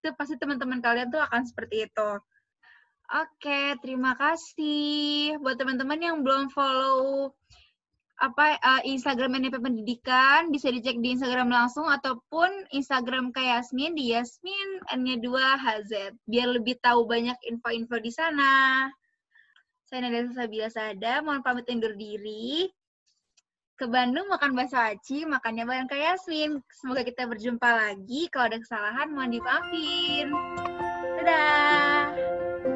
Itu pasti teman-teman kalian tuh akan seperti itu. Oke, terima kasih. Buat teman-teman yang belum follow Instagram NIP Pendidikan, bisa dicek di Instagram langsung ataupun Instagram Kak Yasmin di Yasmin N2HZ, biar lebih tahu banyak info-info di sana. Saya Nadia Sabila Sada, mohon pamit undur diri. Ke Bandung makan bakso aci, makannya bareng Kak Yasmin. Semoga kita berjumpa lagi. Kalau ada kesalahan, mohon dimaafin. Dadah!